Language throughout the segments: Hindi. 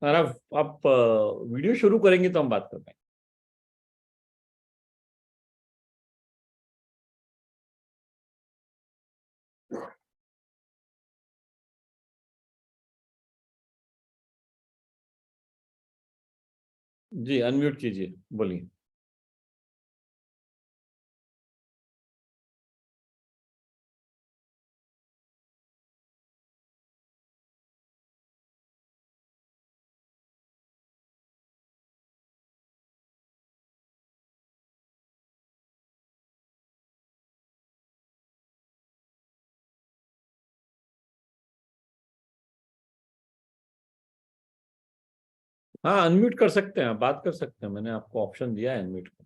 और आप वीडियो शुरू करेंगे तो हम बात कर पाएंगे। जी अनम्यूट कीजिए, बोलिए। हाँ अनम्यूट कर सकते हैं, बात कर सकते हैं, मैंने आपको ऑप्शन दिया है अनम्यूट का।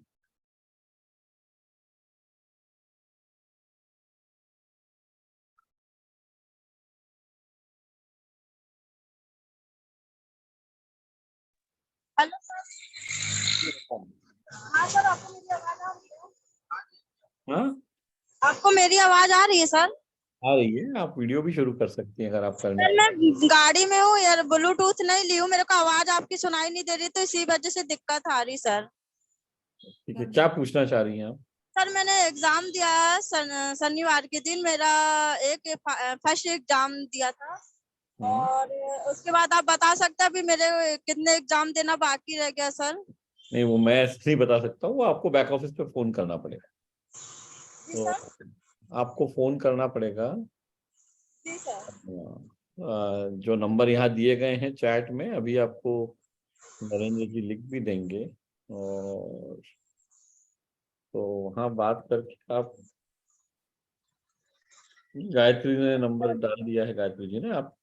Hello sir. हाँ सर, आपको मेरी आवाज आ रही है? हाँ आपको मेरी आवाज आ रही है सर? आ रही है, आप वीडियो भी शुरू कर सकती हैं अगर आप करना सर मैं गाड़ी में हूँ यार, ब्लूटूथ नहीं ली हूँ, मेरे को आवाज आपकी सुनाई नहीं दे रही, तो इसी वजह से दिक्कत आ रही सर। ठीक है, क्या पूछना चाह रही हैं आप? सर मैंने एग्जाम दिया है शनिवार के दिन, मेरा एक फर्स्ट एग्जाम दिया था। और उसके बाद आप बता सकते हैं अभी मेरे कितने एग्जाम देना बाकी रह गया सर? नहीं वो मैं ऐसे नहीं बता सकता हूँ, वो आपको बैक ऑफिस पे फोन करना पड़ेगा। जी तो सर। आपको फोन करना पड़ेगा। जी सर। जो नंबर यहाँ दिए गए हैं चैट में, अभी आपको नरेंद्र जी लिख भी देंगे, और तो वहाँ बात करके आप, गायत्री ने नंबर डाल दिया है, गायत्री जी ने, आप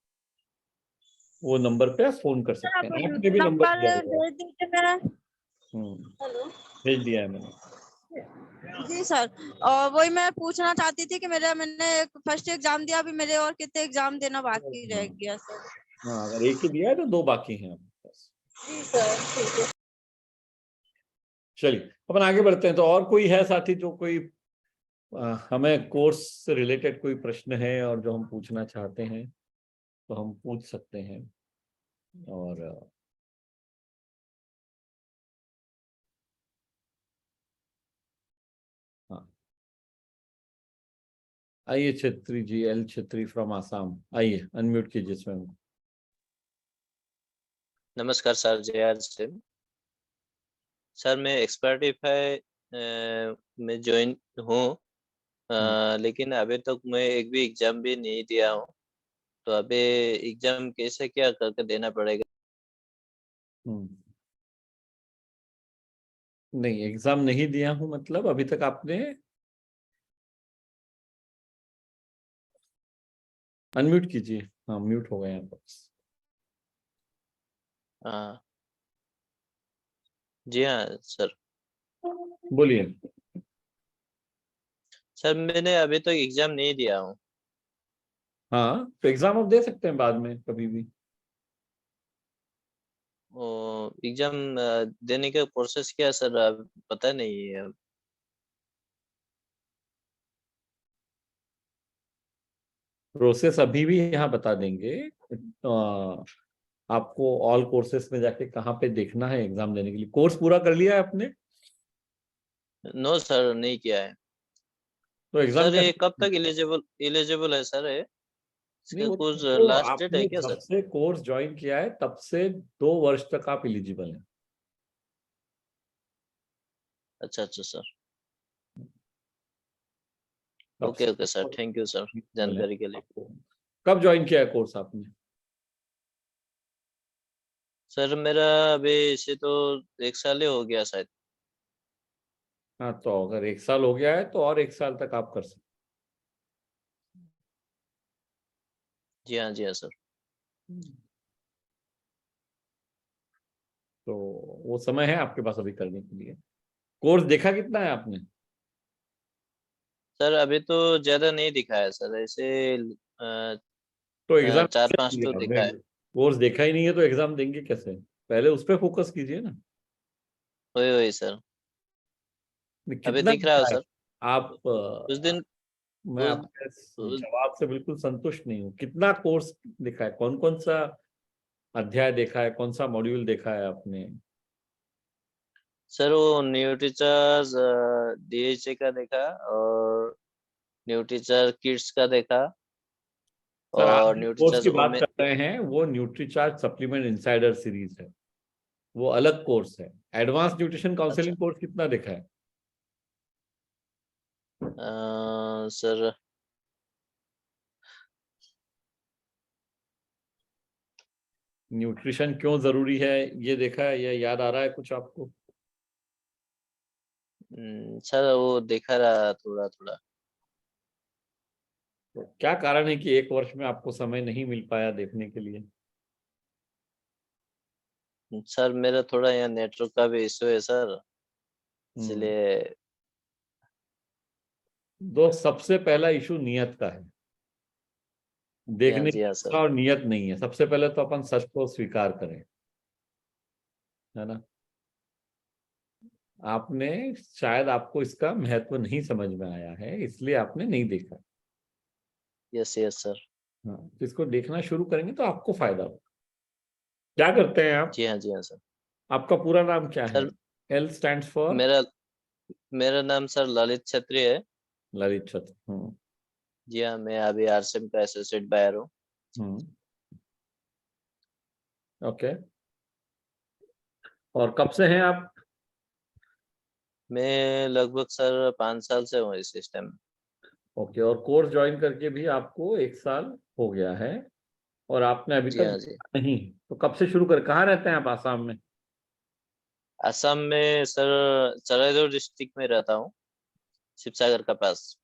वो नंबर पे आप फोन कर सर सकते आप हैं, आपने भी नंबर नंबर दिया हुआ है। भेज दीजिए मेरा। हम्म, हेलो। भेज दिया है मैंने। जी सर। और वही मैं पूछना चाहती थी कि मैंने एक फर्स्ट एग्जाम दिया, अभी मेरे और कितने एग्जाम देना बाकी रह हाँ गया सर? हाँ, अगर एक ही दिया है तो दो बाकी हैं आपके पास। जी सर ठीक है। चलिए अपन आगे बढ़ते हैं। तो और कोई है साथी जो कोई हमें कोर्स से रिलेटेड कोई प्रश्न है और जो हम पूछना चाहते हैं तो हम पूछ सकते हैं। और हाँ, आइए छेत्री जी, एल छेत्री फ्रॉम आसाम, आइए अनम्यूट कीजिए स्वयं। नमस्कार सर, जय आर से। सर मैं एक्सपर्टिफाई में ज्वाइन हूँ, लेकिन अभी तक मैं एक भी एग्जाम भी नहीं दिया हूँ। तो अभी एग्जाम कैसे क्या करके देना पड़ेगा? नहीं एग्जाम नहीं दिया हूँ मतलब अभी तक आपने, अनम्यूट कीजिए। हाँ म्यूट हो गए हैं आप। हाँ जी हाँ सर। बोलिए। सर मैंने अभी तक एग्जाम नहीं दिया हूँ। हाँ तो एग्जाम आप दे सकते हैं बाद में कभी भी। एग्जाम देने का प्रोसेस क्या है सर, पता नहीं है। प्रोसेस अभी भी यहाँ बता देंगे। आपको ऑल कोर्सेस में जाके कहाँ पे देखना है एग्जाम देने के लिए। कोर्स पूरा कर लिया है आपने? नो सर, नहीं किया है। तो एग्जाम सर ये कैसे? कब तक एलिजिबल है सर? नहीं इसका वो कुछ तो लास्ट डेट है आपने क्या जब सर? से कोर्स ज्वाइन किया है तब से 2 वर्ष तक आप एलिजिबल हैं। अच्छा अच्छा सर। तब ओके से okay sir, thank you sir eligible हैं जानकारी के लिए। आपको। कब ज्वाइन किया है कोर्स आपने? सर मेरा अभी इसे तो 1 साल ही हो गया शायद। हाँ तो अगर 1 साल हो गया है तो और 1 साल तक आप कर सकते जी हाँ सर। हैं। तो वो समय है आपके पास अभी करने के लिए। कोर्स देखा कितना है आपने? सर अभी तो ज्यादा नहीं दिखा है सर, ऐसे तो एग्जाम चार कैसे पांच दिए तो आपने? दिखा है। कोर्स देखा ही नहीं है तो एग्जाम देंगे कैसे? पहले उस पर फोकस कीजिए ना। वही वही सर। अभी कितना दिख रहा है दिखा है? सर। आप उस दिन मैं उस, आपके उस जवाब से बिल्कुल संतुष्ट नहीं हूँ। कितना कोर्स दिखा है, कौन कौन सा अध्याय देखा है, कौन सा मॉड्यूल देखा है आपने? सर वो न्यूट्रीचार्ज DHA का देखा और न्यूट्रीचार्ज किड्स का देखा सर आप और जिस कोर्स न्यूट्रीचार्ज की बात कर रहे हैं वो न्यूट्रीचार्ज सप्लीमेंट इनसाइडर सीरीज है, वो अलग कोर्स है। एडवांस न्यूट्रिशन अच्छा काउंसलिंग कोर्स कितना देखा है? सर न्यूट्रिशन क्यों जरूरी है ये देखा है, या याद आ रहा है कुछ आपको? सर वो देखा रहा थोड़ा थोड़ा। तो क्या कारण है कि एक वर्ष में आपको समय नहीं मिल पाया देखने के लिए? सर मेरा थोड़ा यहाँ नेटवर्क का भी इशू है सर, इसलिए। दोस्त, सबसे पहला इशू नियत का है, देखने जी हाँ का सर। और नियत नहीं है। सबसे पहले तो अपन सच को स्वीकार करें, है ना। आपने शायद, आपको इसका महत्व नहीं समझ में आया है, इसलिए आपने नहीं देखा। Yes yes sir. हाँ, तो इसको देखना शुरू करेंगे तो आपको फायदा होगा। क्या करते हैं आप? जी हाँ सर। आपका पूरा नाम क्या है? Sir L stands for? मेरा मेरा नाम सर ललित छत्री है। ललित छत्र। जी हाँ, मैं अभी RCM का एसोसिएट बायर हूँ। ओके। और कब से हैं आप? मैं लगभग सर 5 साल से हूँ इस सिस्टम में। ओके। और कोर्स ज्वाइन करके भी आपको 1 साल हो गया है, और आपने अभी जी तक हाँ जी। नहीं, तो कब से शुरू कर, कहाँ रहते हैं आप आसाम में? असम में सर चराइदेव डिस्ट्रिक्ट में रहता हूँ, शिवसागर का पास।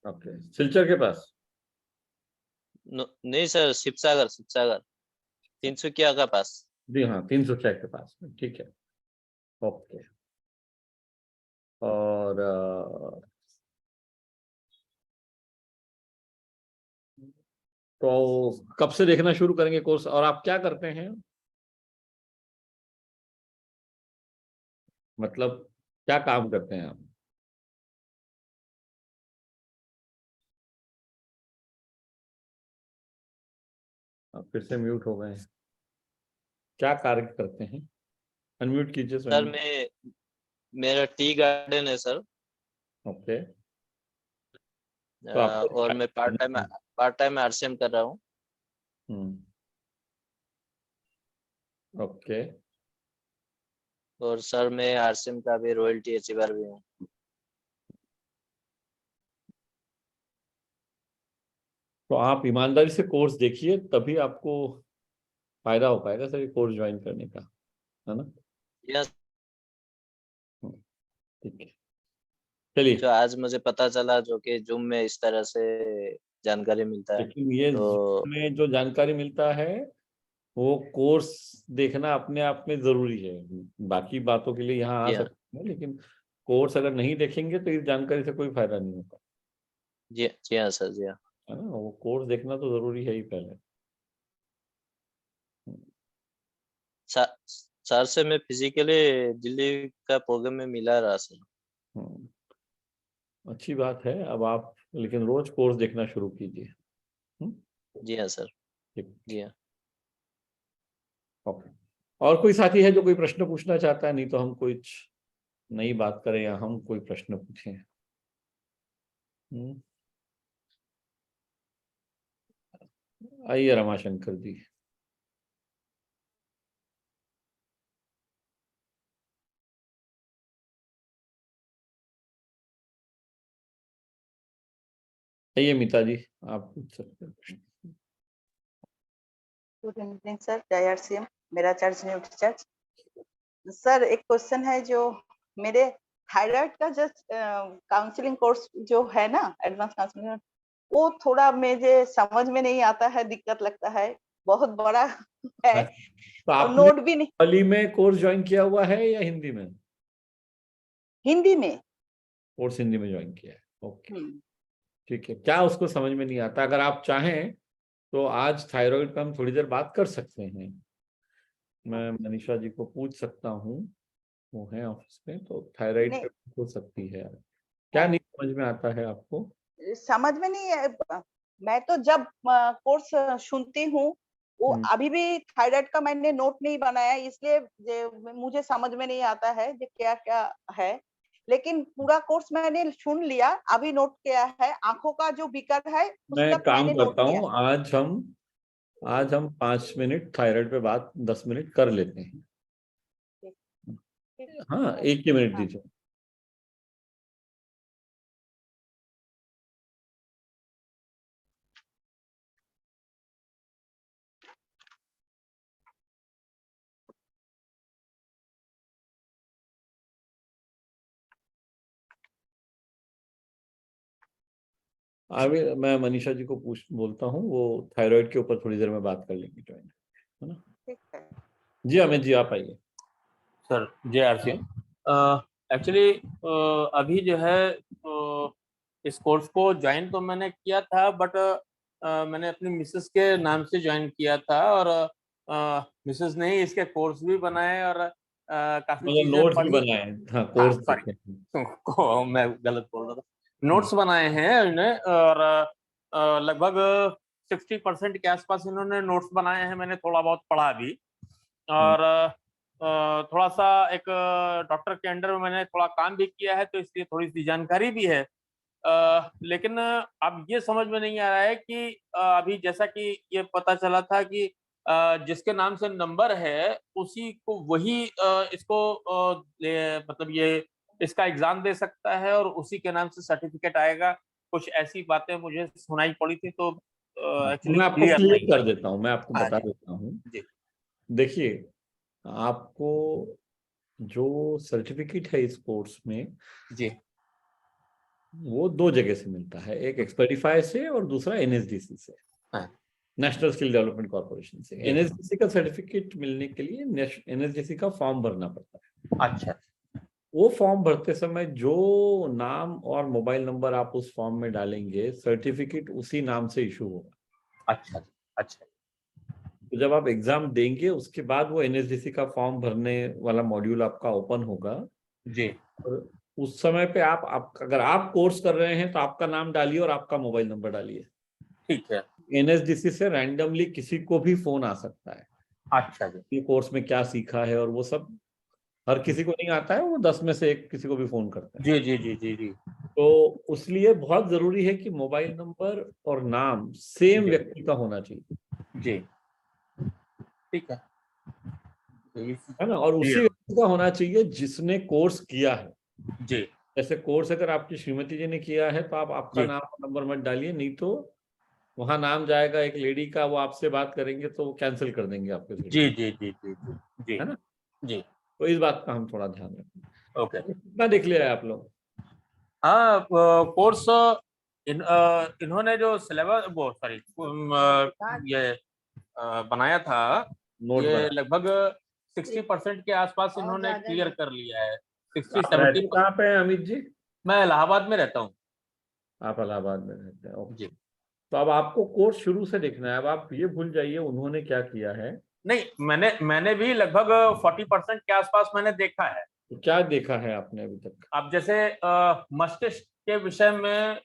ओके, सिलचर के पास? नहीं सर, शिवसागर शिवसागर, तिनसुकिया का पास। जी हाँ, 306 के पास में, ठीक है। ओके। और तो कब से देखना शुरू करेंगे कोर्स, और आप क्या करते हैं, मतलब क्या काम करते हैं आप? आप फिर से म्यूट हो गए हैं। क्या कार्य करते हैं? अनम्यूट कीजिए सर स्वयं। मेरा टी गार्डन है सर। ओके। तो आपको और मैं पार्ट टाइम RCM कर रहा हूँ। ओके। और सर मैं RCM का भी रॉयल्टी अचीवर भी हूँ। तो आप ईमानदारी से कोर्स देखिए, तभी आपको फायदा हो पाएगा सर ये कोर्स ज्वाइन करने का, है ना। यस। ठीक है, चलिए। जो आज मुझे पता चला, जो कि जूम में इस तरह से जानकारी मिलता है, लेकिन ये तो में जो जानकारी मिलता है, वो कोर्स देखना अपने आप में जरूरी है। बाकी बातों के लिए यहाँ आ जी हाँ। सकते हैं, लेकिन कोर्स अगर नहीं देखेंगे तो इस जानकारी से कोई फायदा नहीं होगा, जी हाँ सर। जी हाँ। है ना। वो कोर्स देखना तो जरूरी है ही पहले। सर से मैं फिजिकली दिल्ली का प्रोग्राम में मिला रहा सर। हम्म, अच्छी बात है। अब आप लेकिन रोज कोर्स देखना शुरू कीजिए। जी हाँ सर। ठीक। जी हाँ। ओके। और कोई साथी है जो कोई प्रश्न पूछना चाहता है? नहीं तो हम कुछ नई बात करें, या हम कोई प्रश्न पूछें। आइए रमाशंकर जी। आइए मीता जी, आप पूछ सकते हैं प्रश्न। गुड इवनिंग सर, जय RCM, मेरा चार्ज न्यूट्रीचार्ज। सर एक क्वेश्चन है, जो मेरे थायराइड का जस्ट काउंसलिंग कोर्स जो है ना, एडवांस काउंसलिंग, वो थोड़ा मुझे समझ में नहीं आता है, दिक्कत लगता है, बहुत बड़ा है तो और आपने नोट भी नहीं। बंगाली में कोर्स ज्वाइन किया हुआ है या हिंदी में? हिंदी में। कोर्स हिंदी में ज्वाइन किया है, ओके। हम्म। ठीक है। क्या उसको समझ में नहीं आता? अगर आप चाहें तो आज थायराइड पे हम थोड़ी देर बात कर सकते हैं। मैं मनीषा जी को पूछ सकता हूँ, वो है ऑफिस में, तो थायराइड नहीं, पे हो सकती है। क्या नहीं समझ में आता है आपको? समझ में नहीं है। मैं तो जब कोर्स सुनती हूँ वो अभी भी थायराइड का मैंने नोट नहीं बनाया, इसलिए मुझे समझ में नहीं आता है जो क्या क्या है, लेकिन पूरा कोर्स मैंने सुन लिया, अभी नोट किया है। आंखों का जो विकर है मैं उसका काम मैंने नोट करता किया हूँ, है। आज हम 5 मिनट थायराइड पे बात 10 मिनट कर लेते हैं। ठीक। हाँ, एक ही मिनट हाँ। दीजिए। अभी मैं मनीषा जी को बोलता हूँ, वो थायराइड के ऊपर थोड़ी देर में बात कर लेंगे, ज्वाइन, है ना? ठीक है। जी अमित जी, आप आइए। सर जय आरसी। एक्चुअली अभी जो है इस कोर्स को ज्वाइन तो मैंने किया था, बट मैंने अपनी मिसेस के नाम से ज्वाइन किया था, और मिसेस ने ही इसके कोर्स भी बनाए और काफी मतलब चीजें नोट्स भी पढ़ी। बनाए हैं, हाँ, हाँ कोर्स सॉरी, देखे। मैं गलत बोल रहा था। नोट्स बनाए हैं इन्हें, और लगभग 60% के आसपास इन्होंने नोट्स बनाए हैं। मैंने थोड़ा बहुत पढ़ा भी, और थोड़ा सा एक डॉक्टर के अंडर में मैंने थोड़ा काम भी किया है, तो इसलिए थोड़ी सी जानकारी भी है। लेकिन अब ये समझ में नहीं आ रहा है कि अभी जैसा कि ये पता चला था कि जिसके नाम से नंबर है उसी को वही इसको मतलब ये इसका एग्जाम दे सकता है, और उसी के नाम से सर्टिफिकेट आएगा। कुछ ऐसी बातें मुझे सुनाई पड़ी थी, तो एक्चुअली मैं आपको क्लियर क्लियर नहीं कर है। देता हूँ, मैं आपको हाँ बता जी देता हूँ। जी देखिए, आपको जो सर्टिफिकेट है इस कोर्स में, जी वो 2 जगह से मिलता है, एक एक्सपर्टिफाई से और दूसरा एनएसडीसी से, हाँ नेशनल स्किल डेवलपमेंट कॉर्पोरेशन से। जी। एनएसडीसी का सर्टिफिकेट मिलने के लिए एनएसडीसी का फॉर्म भरना पड़ता है। अच्छा वो फॉर्म भरते समय जो नाम और मोबाइल नंबर आप उस फॉर्म में डालेंगे, सर्टिफिकेट उसी नाम से इशू होगा। अच्छा अच्छा तो जब आप एग्जाम देंगे उसके बाद वो एनएसडीसी का फॉर्म भरने वाला मॉड्यूल आपका ओपन होगा, जी और उस समय पे आप अगर आप कोर्स कर रहे हैं तो आपका नाम डालिए और आपका मोबाइल नंबर डालिए। ठीक है। एनएसडीसी से रैंडमली किसी को भी फोन आ सकता है। अच्छा जी ये कोर्स में क्या सीखा है और वो सब हर किसी को नहीं आता है, वो 10 में से 1 किसी को भी फोन करते हैं। जी जी जी जी जी तो उसलिए बहुत जरूरी है कि मोबाइल नंबर और नाम सेम जी व्यक्ति का होना चाहिए, जी ठीक है। तो है ना? और उसी क्लियर। व्यक्ति का होना चाहिए जिसने कोर्स किया है। जी जैसे कोर्स अगर आपकी श्रीमती जी ने किया है तो आप आपका जी नाम और नंबर मत डालिए, नहीं तो वहां नाम जाएगा एक लेडी का, वो आपसे बात करेंगे तो वो कैंसिल कर देंगे आपके जी सर्टिफिकेट, जी जी जी जी जी है ना? जी तो इस बात का हम थोड़ा ध्यान रखें। ओके। कितना देख लिया है आप लोग? हाँ कोर्स इन्होंने जो सिलेबस वो सॉरी ये बनाया था, नोट ये बना। लगभग 60% के आसपास इन्होंने क्लियर कर लिया है। 60 आप रहते 70। कहाँ पे हैं अमित जी? मैं इलाहाबाद में रहता हूँ। आप इलाहाबाद में रहते हैं, ओके। जी तो अब आपको कोर्स शुरू से देखना है। अब आप ये भूल जाइए उन्होंने क्या किया है। नहीं, मैंने भी लगभग 40% के आसपास मैंने देखा है। तो क्या देखा है आपने अभी तक? अब जैसे मस्तिष्क के विषय में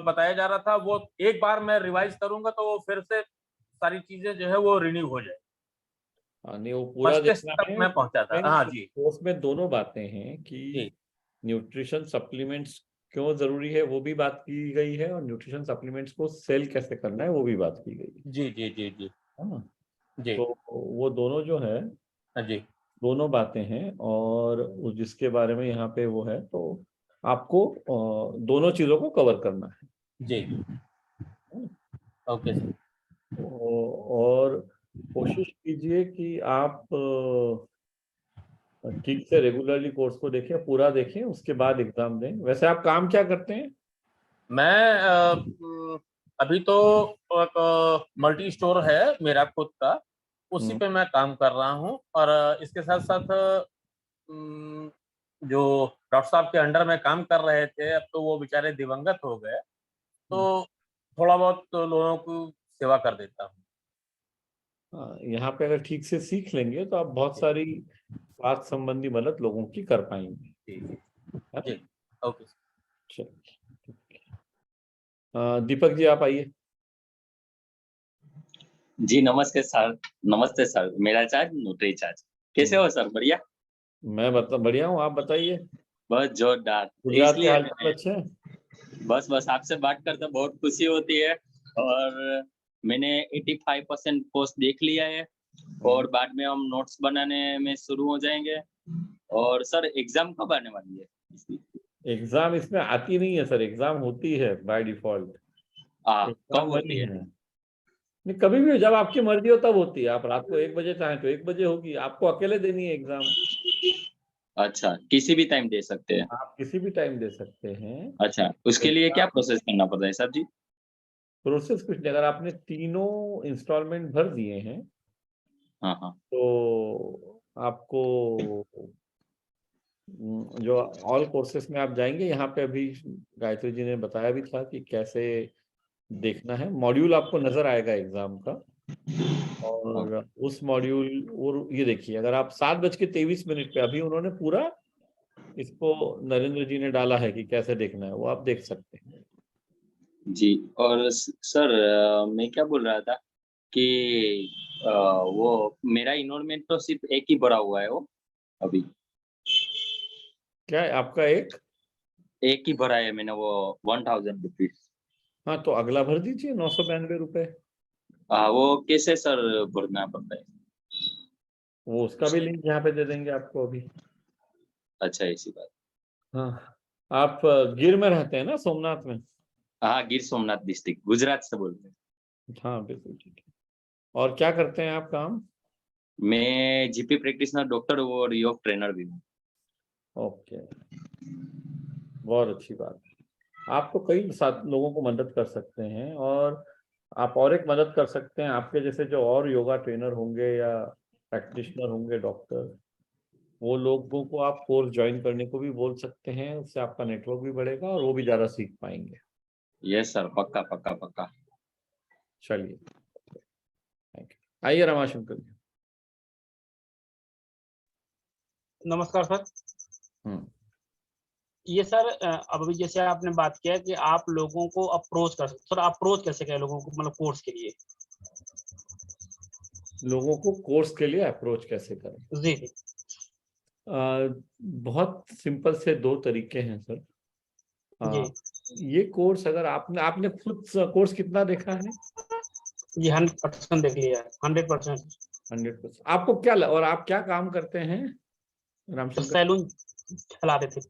बताया जा रहा था, वो एक बार मैं रिवाइज करूंगा तो वो फिर से सारी चीजें जो है वो रिन्यू हो जाए। नहीं, वो पूरा मस्तिष्क देखना तक है। मैं पहुंचा था। हाँ जी कोर्स में दोनों बातें हैं कि जी न्यूट्रिशन सप्लीमेंट्स क्यों जरूरी है वो भी बात की गई है, और न्यूट्रिशन सप्लीमेंट्स को सेल कैसे करना है वो भी बात की गई जी जी जी जी है ना? जी तो वो दोनों जो है, हाँ जी दोनों बातें हैं, और जिसके बारे में यहाँ पे वो है, तो आपको दोनों चीजों को कवर करना है। जी ओके सर। और कोशिश कीजिए कि आप ठीक से रेगुलरली कोर्स को देखें, पूरा देखें, उसके बाद एग्जाम दें। वैसे आप काम क्या करते हैं? मैं अभी तो एक मल्टी स्टोर है मेरा खुद का, उसी पे मैं काम कर रहा हूँ। और इसके साथ साथ जो डॉक्टर साहब के अंडर में काम कर रहे थे, अब तो वो बेचारे दिवंगत हो गए, तो थोड़ा बहुत तो लोगों को सेवा कर देता हूँ। यहाँ पे अगर ठीक से सीख लेंगे तो आप बहुत सारी स्वास्थ्य संबंधी मदद लोगों की कर पाएंगे, जी है जी ना? ओके। चलिए, दीपक जी आप आइए। जी नमस्ते सर, मेरा चार्ज न्यूट्री चार्ज। कैसे हो सर? बढ़िया? मैं मतलब बढ़िया हूँ, आप बताइए। बहुत जोरदार। गुजरात के इसलिए हालचाल अच्छे हैं? बस आपसे बात करते बहुत खुशी होती है और मैंने 85% कोर्स देख लिया है और बाद में हम नोट्स बनाने में शुरू हो जाएंगे। और सर एग्जाम कब आने वाली है इसकी? एग्जाम इसमें आती नहीं है सर, एग्जाम होती है बाय डिफॉल्ट। कब एग्जाम होती नहीं है? है। नहीं, कभी भी जब आपकी मर्जी हो तब होती है। आप रात को 1 बजे चाहें तो 1 बजे होगी, आपको अकेले देनी है एग्जाम। अच्छा, किसी भी टाइम दे सकते हैं? आप किसी भी टाइम दे सकते हैं। अच्छा, उसके लिए क्या प्रोसेस करना पड़ता है सर जी? प्रोसेस कुछ नहीं, अगर आपने तीनों इंस्टॉलमेंट भर दिए हैं हाँ। तो आपको जो ऑल कोर्सेस में आप जाएंगे, यहाँ पे अभी गायत्री जी ने बताया भी था कि कैसे देखना है। मॉड्यूल आपको नजर आएगा एग्जाम का, और उस मॉड्यूल, और ये देखिए अगर आप 7:23 पे, अभी उन्होंने पूरा इसको नरेंद्र जी ने डाला है कि कैसे देखना है, वो आप देख सकते हैं। जी, और सर मैं क्या बोल रहा था कि वो मेरा इनरोलमेंट तो सिर्फ एक ही भरा हुआ है वो अभी। क्या है आपका एक ही भरा है मैंने वो 1000 रुपीज। हाँ, तो अगला भर दीजिए 992 रुपए। वो कैसे सर भरना पड़ता है? वो उसका भी लिंक यहाँ पे दे देंगे आपको अभी। अच्छा, ऐसी बात। हाँ, आप गिर में रहते हैं ना, सोमनाथ में? हाँ, गिर सोमनाथ डिस्ट्रिक्ट, गुजरात से बोल रहे हैं। हाँ बिल्कुल ठीक है। और क्या करते हैं आप काम? मैं जीपी प्रैक्टिशनर डॉक्टर हूँ और योग ट्रेनर भी हूँ। ओके, बहुत अच्छी बात है। आप तो कई साथ लोगों को मदद कर सकते हैं, और आप और एक मदद कर सकते हैं। आपके जैसे जो और योगा ट्रेनर होंगे या प्रैक्टिशनर होंगे, डॉक्टर, वो लोगों को आप कोर्स ज्वाइन करने को भी बोल सकते हैं। उससे आपका नेटवर्क भी बढ़ेगा और वो भी ज़्यादा सीख पाएंगे। यस सर, पक्का। चलिए, थैंक यू। आइए रमाशंकर जी। नमस्कार सर। ये सर अब अभी जैसे आपने बात किया कि आप लोगों को अप्रोच कर सकते, सर अप्रोच कैसे करें लोगों को, मतलब कोर्स के लिए? लोगों को कोर्स के लिए अप्रोच कैसे करें? जी। बहुत सिंपल से 2 तरीके हैं सर। जी ये कोर्स अगर आपने खुद कोर्स कितना देखा है? जी 100% देख लिया है, 100%। 100%। आपको क्या और आप क्या काम करते हैं रामशंकर? सैलून चला रहे थे,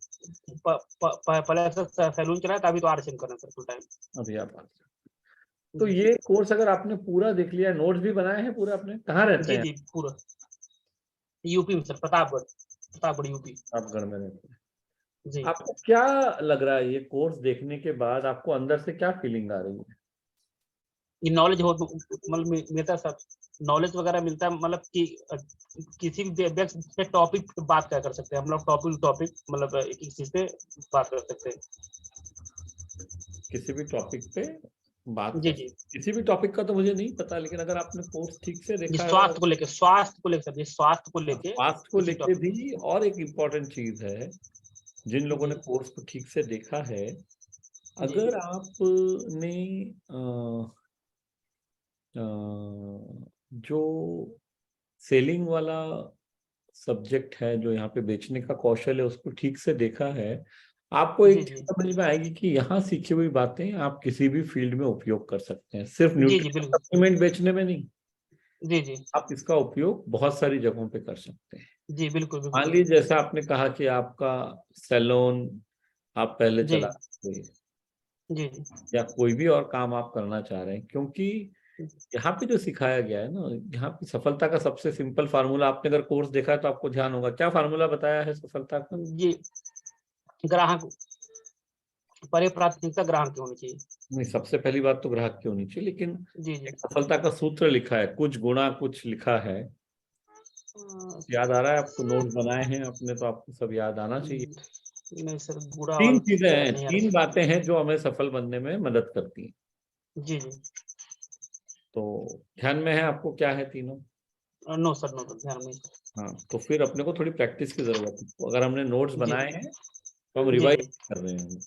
पहले सर सैलून चलाया था, अभी तो आरएसएम कर रहे हैं सर फुल टाइम। अभी आप तो ये कोर्स अगर आपने पूरा देख लिया, नोट्स भी बनाए हैं पूरे अपने? कहाँ रहते हैं? जी पूरा यूपी में सर, प्रतापगढ़ यूपी। आप घर में रहते हैं। जी, आपको क्या लग रहा है, ये कोर्स देखने के बाद आपको अंदर से क्या फीलिंग आ रही है? ये नॉलेज हो मतलब मिलता है सर, नॉलेज वगैरह मिलता है, मतलब कि किसी भी टॉपिक पे बात कर सकते हैं हम लोग, टॉपिक मतलब एक चीज पे बात कर सकते हैं। किसी भी टॉपिक पे बात जी कर, किसी भी टॉपिक का तो मुझे नहीं पता, लेकिन अगर आपने कोर्स ठीक से देखा है, स्वास्थ्य को लेके स्वास्थ्य को लेके भी। और एक इम्पोर्टेंट चीज है, जिन लोगों ने कोर्स को ठीक से देखा है, अगर आपने जो सेलिंग वाला सब्जेक्ट है, जो यहाँ पे बेचने का कौशल है, उसको ठीक से देखा है, आपको एक चीज समझ में आएगी कि यहाँ सीखी हुई बातें आप किसी भी फील्ड में उपयोग कर सकते हैं, सिर्फ न्यूट्रिशन सप्लीमेंट बेचने में नहीं। जी आप इसका उपयोग बहुत सारी जगहों पे कर सकते हैं। जी बिल्कुल। मान लीजिए जैसा आपने कहा कि आपका सैलून आप पहले चलाते थे, जी या कोई भी और काम आप करना चाह रहे हैं, क्योंकि यहाँ पे जो सिखाया गया है ना, यहाँ पे सफलता का सबसे सिंपल फार्मूला, आपने अगर कोर्स देखा है तो आपको ध्यान होगा, क्या फार्मूला बताया है सफलता का? जी, ग्राहक परे प्राथमिकता ग्राहक की होनी चाहिए। नहीं, सबसे पहली बात तो ग्राहक की होनी चाहिए, लेकिन जी एक सफलता का सूत्र लिखा है, कुछ गुणा कुछ लिखा है। याद आ रहा है आपको? नोट्स बनाए हैं आपने तो आपको सब याद आना चाहिए। नहीं सर, गुड़ा 3 चीजें हैं, 3 बातें हैं जो हमें सफल बनने में मदद करती हैं। जी तो ध्यान में है आपको क्या है तीनों? नो सर, नो ध्यान में। हाँ, तो फिर अपने को थोड़ी प्रैक्टिस की जरूरत है। अगर हमने नोट्स बनाए हैं तो हम रिवाइज कर रहे हैं।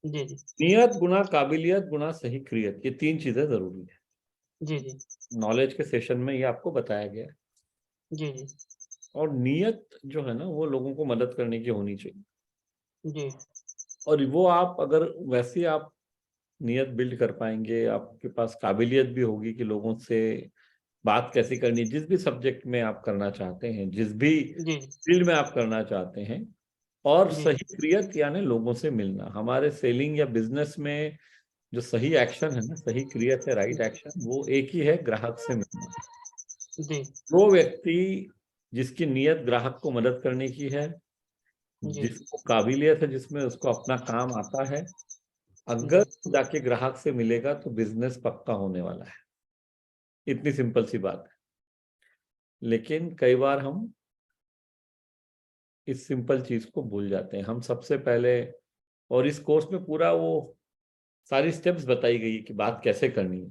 जी नियत गुना काबिलियत गुना सही क्रियत, ये 3 चीजें जरूरी है। जी जी नॉलेज के सेशन में ये आपको बताया गया है। जी जी और नियत जो है ना वो लोगों को मदद करने की होनी चाहिए। जी और वो आप अगर वैसे आप नियत बिल्ड कर पाएंगे, आपके पास काबिलियत भी होगी कि लोगों से बात कैसे करनी है, जिस भी सब्जेक्ट में आप करना चाहते हैं, जिस भी जी फील्ड में आप करना चाहते हैं, और जी सही क्रियत यानी लोगों से मिलना। हमारे सेलिंग या बिजनेस में जो सही एक्शन है ना, सही क्रियत है, राइट एक्शन, वो एक ही है, ग्राहक से मिलना। जी वो व्यक्ति जिसकी नियत ग्राहक को मदद करने की है, जी जिसको काबिलियत है, जिसमें उसको अपना काम आता है, अगर जी जाके ग्राहक से मिलेगा तो बिजनेस पक्का होने वाला है। इतनी सिंपल सी बात है। लेकिन कई बार हम इस सिंपल चीज को भूल जाते हैं। हम सबसे पहले, और इस कोर्स में पूरा वो सारी स्टेप्स बताई गई है कि बात कैसे करनी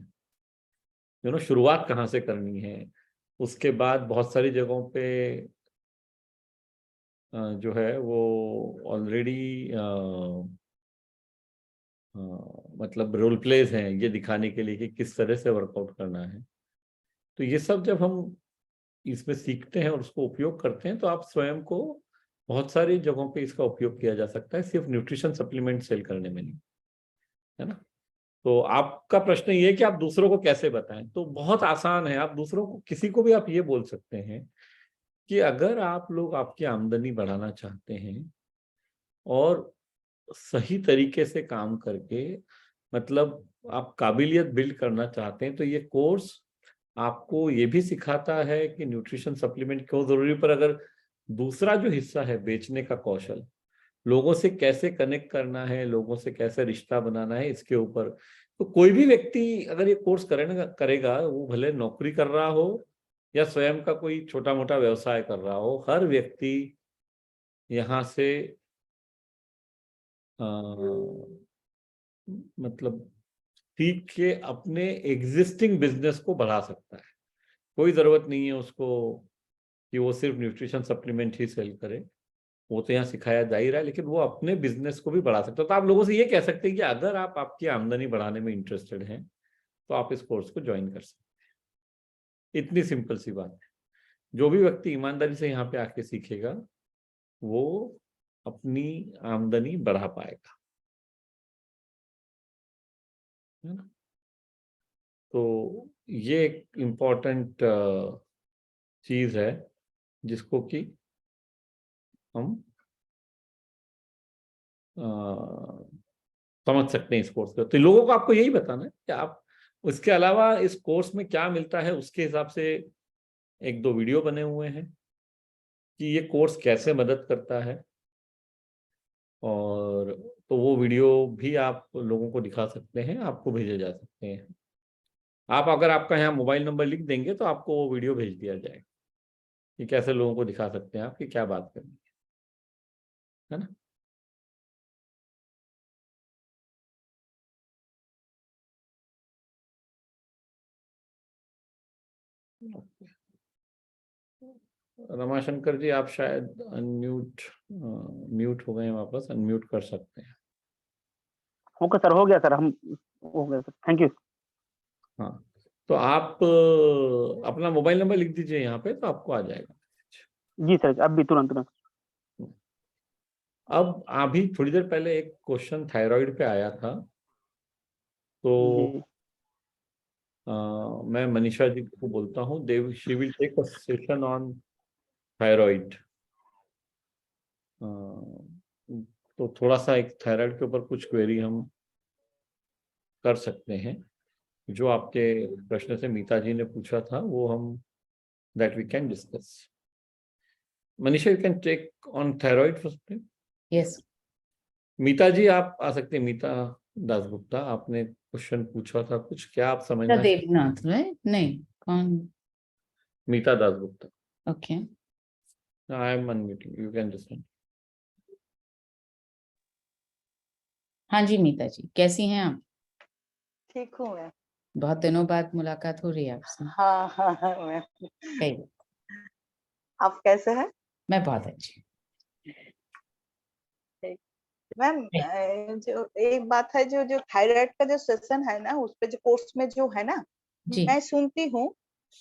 है, शुरुआत कहाँ से करनी है। उसके बाद बहुत सारी जगहों पे जो है वो ऑलरेडी मतलब रोल प्लेस हैं ये दिखाने के लिए कि किस तरह से वर्कआउट करना है। तो ये सब जब हम इसमें सीखते हैं और उसको उपयोग करते हैं तो आप स्वयं को बहुत सारी जगहों पे इसका उपयोग किया जा सकता है, सिर्फ न्यूट्रिशन सप्लीमेंट सेल करने में नहीं, है ना। तो आपका प्रश्न ये है कि आप दूसरों को कैसे बताएं, तो बहुत आसान है। आप दूसरों को, किसी को भी आप ये बोल सकते हैं कि अगर आप लोग आपकी आमदनी बढ़ाना चाहते हैं और सही तरीके से काम करके, मतलब आप काबिलियत बिल्ड करना चाहते हैं, तो ये कोर्स आपको ये भी सिखाता है कि न्यूट्रिशन सप्लीमेंट क्यों जरूरी, पर अगर दूसरा जो हिस्सा है बेचने का कौशल, लोगों से कैसे कनेक्ट करना है, लोगों से कैसे रिश्ता बनाना है, इसके ऊपर तो कोई भी व्यक्ति अगर ये कोर्स करेगा, वो भले नौकरी कर रहा हो या स्वयं का कोई छोटा मोटा व्यवसाय कर रहा हो, हर व्यक्ति यहाँ से अ, मतलब सीख के अपने एग्जिस्टिंग बिजनेस को बढ़ा सकता है। कोई जरूरत नहीं है उसको कि वो सिर्फ न्यूट्रिशन सप्लीमेंट ही सेल करे, वो तो यहाँ सिखाया जा ही रहा है, लेकिन वो अपने बिजनेस को भी बढ़ा सकता है। तो आप लोगों से ये कह सकते हैं कि अगर आप आपकी आमदनी बढ़ाने में इंटरेस्टेड हैं तो आप इस कोर्स को ज्वाइन कर सकते हैं। इतनी सिंपल सी बात है। जो भी व्यक्ति ईमानदारी से यहाँ पे आके सीखेगा वो अपनी आमदनी बढ़ा पाएगा, है ना। तो ये एक इम्पोर्टेंट चीज है जिसको कि हम समझ सकते हैं इस कोर्स को। तो लोगों को आपको यही बताना है कि आप उसके अलावा इस कोर्स में क्या मिलता है, उसके हिसाब से एक दो वीडियो बने हुए हैं कि ये कोर्स कैसे मदद करता है, और तो वो वीडियो भी आप लोगों को दिखा सकते हैं, आपको भेजे जा सकते हैं। आप अगर आपका यहाँ मोबाइल नंबर लिख देंगे तो आपको वो वीडियो भेज दिया जाएगा कि कैसे लोगों को दिखा सकते हैं आपकी क्या बात करनी है ना। रमाशंकर जी, आप शायद म्यूट हो गए हैं, वापस अनम्यूट कर सकते हैं। ओके सर, हो गया सर, हम हो गया सर, थैंक यू। हाँ, तो आप अपना मोबाइल नंबर लिख दीजिए यहाँ पे तो आपको आ जाएगा। जी सर, अब भी तुरंत तुरंत। अब अभी थोड़ी देर पहले एक क्वेश्चन थायराइड पे आया था, तो जी मैं मनीषा जी को बोलता हूँ, Dev she will take a session on thyroid. तो थोड़ा सा एक थायराइड के ऊपर कुछ क्वेरी हम कर सकते हैं, जो आपके प्रश्न से मीता जी ने पूछा था वो हम that we can discuss. Manisha, you can take on thyroid first. Yes. Mita ji आप आ सकते हैं। मीता दासगुप्ता, आपने क्वेश्चन पूछा था कुछ, क्या आप समझना चाहते देवनाथ, राइट? नहीं, कौन? Mita Dasgupta, okay. I am unmuting, you can listen. हाँ जी मीता जी, कैसी हैं आप? ठीक हूँ मैं। बहुत दिनों बाद मुलाकात हो रही है आपसे। हाँ हाँ हाँ मैं। कई, आप कैसे हैं? मैं बहुत अच्छी। मैम, जो एक बात है, जो जो थायराइड का जो सेशन है ना, उस पे जो कोर्स में जो है ना, जी मैं सुनती हूँ,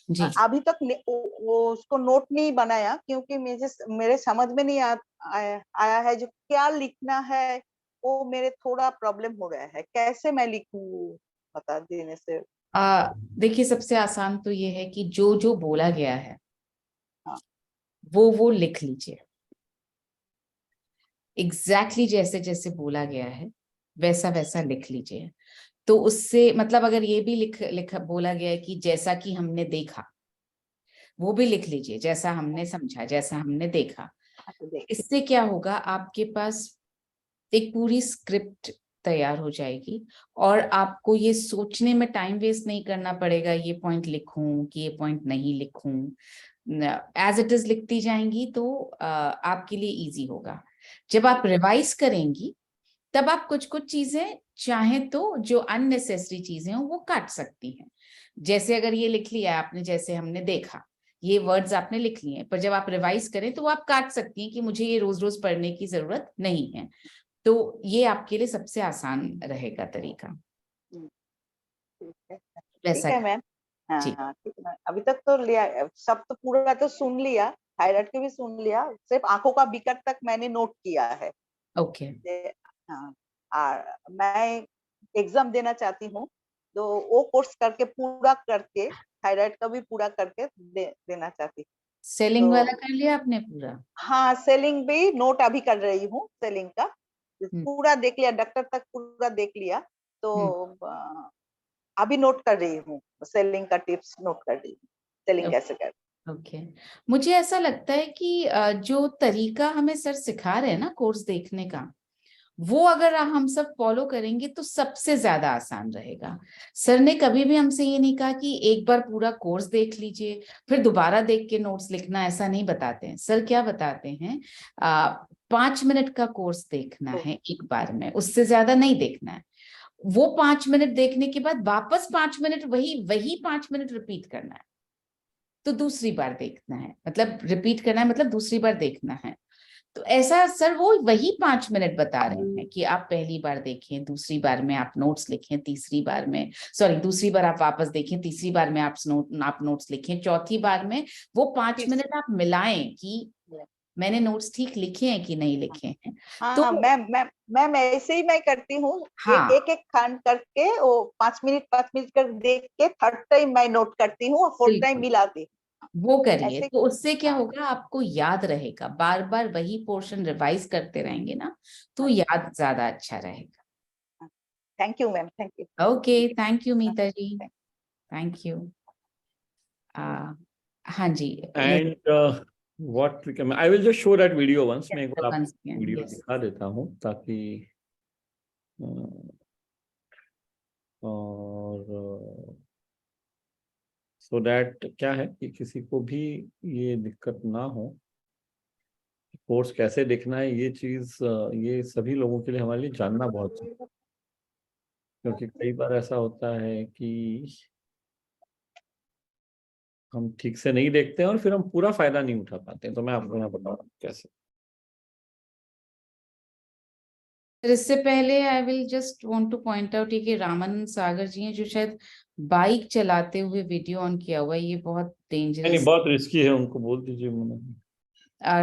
जी अभी तक वो उसको नोट नहीं बनाया क्योंकि मेरे समझ में नहीं आया है जो क्या लिखना है, वो मेरे थोड़ा प्रॉब्लम हो रहा है, कैसे मैं लिखूं बता देने से। देखिए, सबसे आसान तो ये है कि जो जो बोला गया है हाँ। वो लिख लीजिए, एग्जैक्टली जैसे जैसे बोला गया है वैसा वैसा लिख लीजिए। तो उससे मतलब अगर ये भी लिख बोला गया है कि जैसा कि हमने देखा, वो भी लिख लीजिए, जैसा हमने समझा, जैसा हमने देखा। अच्छा, देख। इससे क्या होगा, आपके पास एक पूरी स्क्रिप्ट तैयार हो जाएगी और आपको ये सोचने में टाइम वेस्ट नहीं करना पड़ेगा, ये पॉइंट लिखूं कि ये पॉइंट नहीं लिखूं। एज इट इज लिखती जाएंगी तो आपके लिए इजी होगा। जब आप रिवाइज करेंगी तब आप कुछ कुछ चीजें चाहें तो जो अननेसेसरी चीजें हो वो काट सकती हैं। जैसे अगर ये लिख लिया आपने, जैसे हमने देखा, ये वर्ड्स आपने लिख लिए, पर जब आप रिवाइज करें तो वो आप काट सकती हैं कि मुझे ये रोज रोज पढ़ने की जरूरत नहीं है। तो ये आपके लिए सबसे आसान रहेगा तरीका। ठीक है, ठीक वैसा है मैम। जी। हाँ ठीक है मैम। अभी तक तो लिया, सब तो पूरा तो सुन लिया, थायराइड के भी सुन लिया, सिर्फ आंखों का विकर तक मैंने नोट किया है। ओके। हाँ, मैं एग्जाम देना चाहती हूँ, तो वो कोर्स करके पूरा करके थायराइड का भी पूरा करके देना चाहती हूँ। सेलिंग तो वाला कर लिया आपने पूरा? हाँ, सेलिंग भी नोट अभी कर रही हूँ, सेलिंग का हम्म, पूरा देख लिया, डॉक्टर तक पूरा देख लिया। तो अभी नोट कर रही हूँ, सेलिंग का टिप्स नोट कर रही हूँ, सेलिंग कैसे कर। ओके। मुझे ऐसा लगता है कि जो तरीका हमें सर सिखा रहे हैं ना कोर्स देखने का, वो अगर हम सब फॉलो करेंगे तो सबसे ज्यादा आसान रहेगा। सर ने कभी भी हमसे ये नहीं कहा कि एक बार पूरा कोर्स देख लीजिए फिर दोबारा देख के नोट्स लिखना, ऐसा नहीं बताते हैं। सर क्या बताते हैं, 5 मिनट का कोर्स देखना है एक बार में, उससे ज्यादा नहीं देखना है। वो 5 मिनट देखने के बाद वापस 5 मिनट वही वही 5 मिनट रिपीट करना है, तो दूसरी बार देखना है, मतलब रिपीट करना है मतलब दूसरी बार देखना है। तो ऐसा सर वो वही 5 मिनट बता रहे हैं कि आप पहली बार देखें, दूसरी बार में आप नोट्स लिखें, तीसरी बार में सॉरी दूसरी बार आप वापस देखें, तीसरी बार में आप नोट्स लिखें, चौथी बार में वो 5 मिनट आप मिलाएं कि मैंने नोट्स ठीक लिखे हैं कि नहीं लिखे हैं। तो हाँ मैम ऐसे ही मैं करती हूँ, हाँ, एक खंड करके वो 5 मिनट कर देख के थर्ड टाइम मैं नोट करती हूँ और फोर्थ टाइम बिल्कुल मिलाती वो हूँ करिए, ऐसे। तो उससे क्या हाँ होगा, आपको याद रहेगा, बार बार वही पोर्शन रिवाइज करते रहेंगे ना तो हाँ, याद ज्यादा अच्छा रहेगा। Thank you ma'am, thank you. Okay, thank you Meeta ji, thank you. हाँ जी। And what we can, I will just show that video once. मैं एक बार आपको once again, वीडियो yes. दिखा देता हूँ ताकि और सो दैट क्या है कि किसी को भी ये दिक्कत ना हो। कोर्स कैसे देखना है ये चीज, ये सभी लोगों के लिए हमारे लिए जानना बहुत जरूरी है, क्योंकि कई बार ऐसा होता है कि हम ठीक से नहीं देखते हैं और फिर हम पूरा फायदा नहीं उठा पाते हैं। तो मैं आपको यहाँ बताऊँ कैसे। फिर इससे पहले I will just want two point out कि रामानंद सागर जी हैं जो शायद बाइक चलाते हुए वीडियो ऑन किया हुआ है, ये बहुत नहीं डेंजरस। बहुत रिस्की है, उनको बोल दीजिए।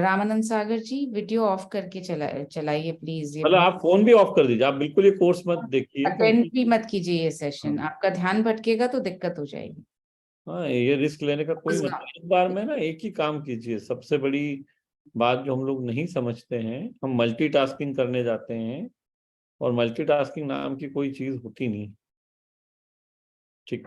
रामानंद सागर जी वीडियो ऑफ करके चलाइए प्लीज, ये मतलब बहुत। आप फोन भी ऑफ कर दीजिए, आप बिल्कुल ये कोर्स मत देखिए अटेंड क्योंकि भी मत कीजिए ये सेशन, हाँ, आपका ध्यान भटकेगा तो दिक्कत हो जाएगी। हाँ ये रिस्क लेने का कोई मतलब नहीं। एक बार में ना एक ही काम कीजिए। सबसे बड़ी बात जो हम लोग नहीं समझते हैं, हम मल्टीटास्किंग करने जाते हैं और मल्टीटास्किंग नाम की कोई चीज होती नहीं। ठीक,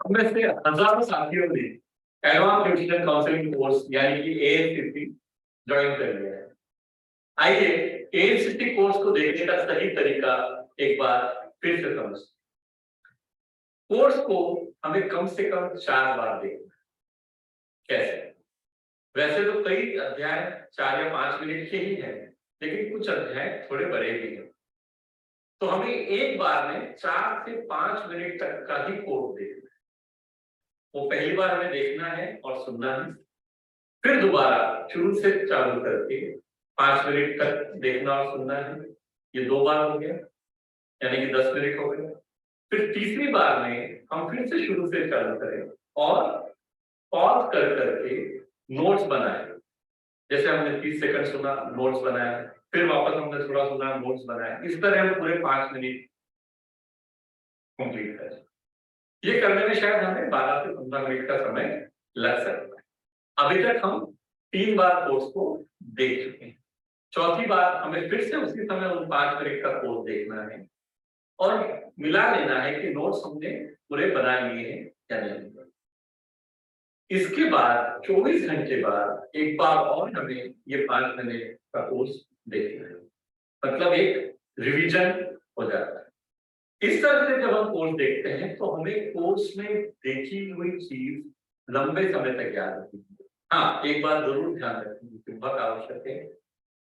हमने से हजारों साथियों ने एडवांस न्यूट्रिशन काउंसलिंग कोर्स यानी कि एएनसीसी ज्वाइन कर लिया है। आइए एएनसीसी कोर्स को देखने का सही तरीका एक बार फिर से समझते हैं। कोर्स को हमें कम से कम 4 बार देखना। कैसे? वैसे तो कई अध्याय 4 या 5 मिनट के ही हैं, लेकिन कुछ अध्याय थोड़े बड़े भी हैं। तो हमें एक बार में 4 से 5 मिनट तक का ही कोर्स देखना है। वो पहली बार हमें देखना है और सुनना है, फिर दोबारा शुरू से चालू करके 5 मिनट तक देखना और सुनना है। ये 2 बार हो गया। यानी कि 10 मिनट हो गए। फिर तीसरी बार में हम फिर से शुरू से चालू करें और पॉज कर करके नोट्स बनाए। जैसे हमने 30 सेकंड सुना, नोट्स बनाया, फिर वापस हमने थोड़ा सुना, नोट्स बनाया। इस तरह हम पूरे 5 मिनट कंप्लीट करें। ये करने में शायद हमें 12 से 15 मिनट का समय लग सकता है। अभी तक हम 3 बार कोर्स को देख चुके हैं। चौथी बार हमें फिर से उसी समय उन 5 मिनट का कोर्स देखना है और मिला लेना है कि नोट्स हमने पूरे बना लिए हैं या नहीं। इसके बाद 24 घंटे बाद एक बार और हमें ये 5 मिनट का कोर्स देखना है, मतलब एक रिवीजन हो जाता है। इस तरह से जब हम कोर्स देखते हैं तो हमें कोर्स में देखी हुई चीज लंबे समय तक याद रहती है। हाँ, एक बात जरूर ध्यान रखनी बहुत आवश्यक है,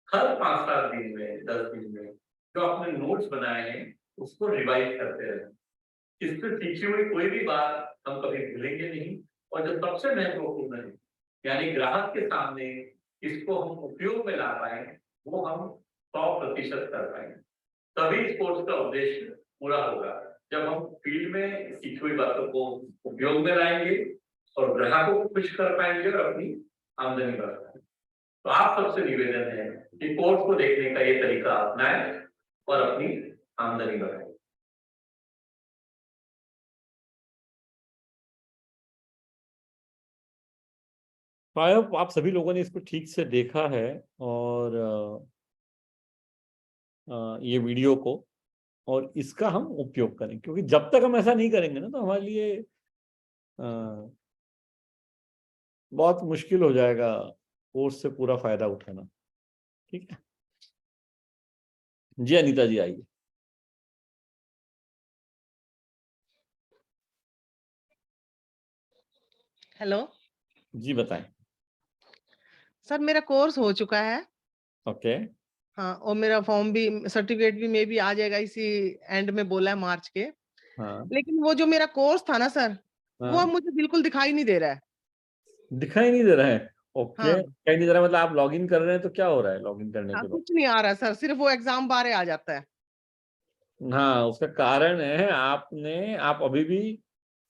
हर 5-7 दिन में, 10 दिन में जो आपने नोट्स बनाए हैं उसको रिवाइज करते रहें। इससे सीखी हुई कोई भी बात हम कभी भूलेंगे नहीं। और जो सबसे महत्वपूर्ण है, यानी ग्राहक के सामने इसको हम उपयोग में ला पाए, वो हम 100% कर पाएंगे। तभी इस कोर्स का उद्देश्य पूरा होगा, जब हम फील्ड में सीखी हुई बातों को उपयोग में लाएंगे और ग्राहकों को खुश कर पाएंगे और अपनी आमदनी बढ़ा पाएंगे। तो आप सबसे निवेदन है कि कोर्स को देखने का ये तरीका अपनाएं और अपनी आमदनी बढ़ाएं। आप सभी लोगों ने इसको ठीक से देखा है और ये वीडियो को, और इसका हम उपयोग करें, क्योंकि जब तक हम ऐसा नहीं करेंगे ना तो हमारे लिए बहुत मुश्किल हो जाएगा कोर्स से पूरा फायदा उठाना। ठीक है जी, अनीता जी आइए। हेलो जी बताएं। सर, मेरा कोर्स हो चुका है। ओके। हाँ, और मेरा फॉर्म भी, सर्टिफिकेट भी मे भी आ जाएगा इसी एंड में, बोला है मार्च के। हाँ लेकिन वो जो मेरा कोर्स था ना सर, वो हाँ, अब मुझे बिल्कुल दिखाई नहीं दे रहा है। दिखाई नहीं दे रहा है। ओके, हाँ, दिखाई नहीं दे रहा मतलब आप लॉगिन कर रहे हैं तो क्या हो रहा है लॉगिन करने हाँ, के बाद? कुछ नहीं आ रहा सर, सिर्फ वो एग्जाम बारे आ जाता है। हाँ, उसका कारण है आप अभी भी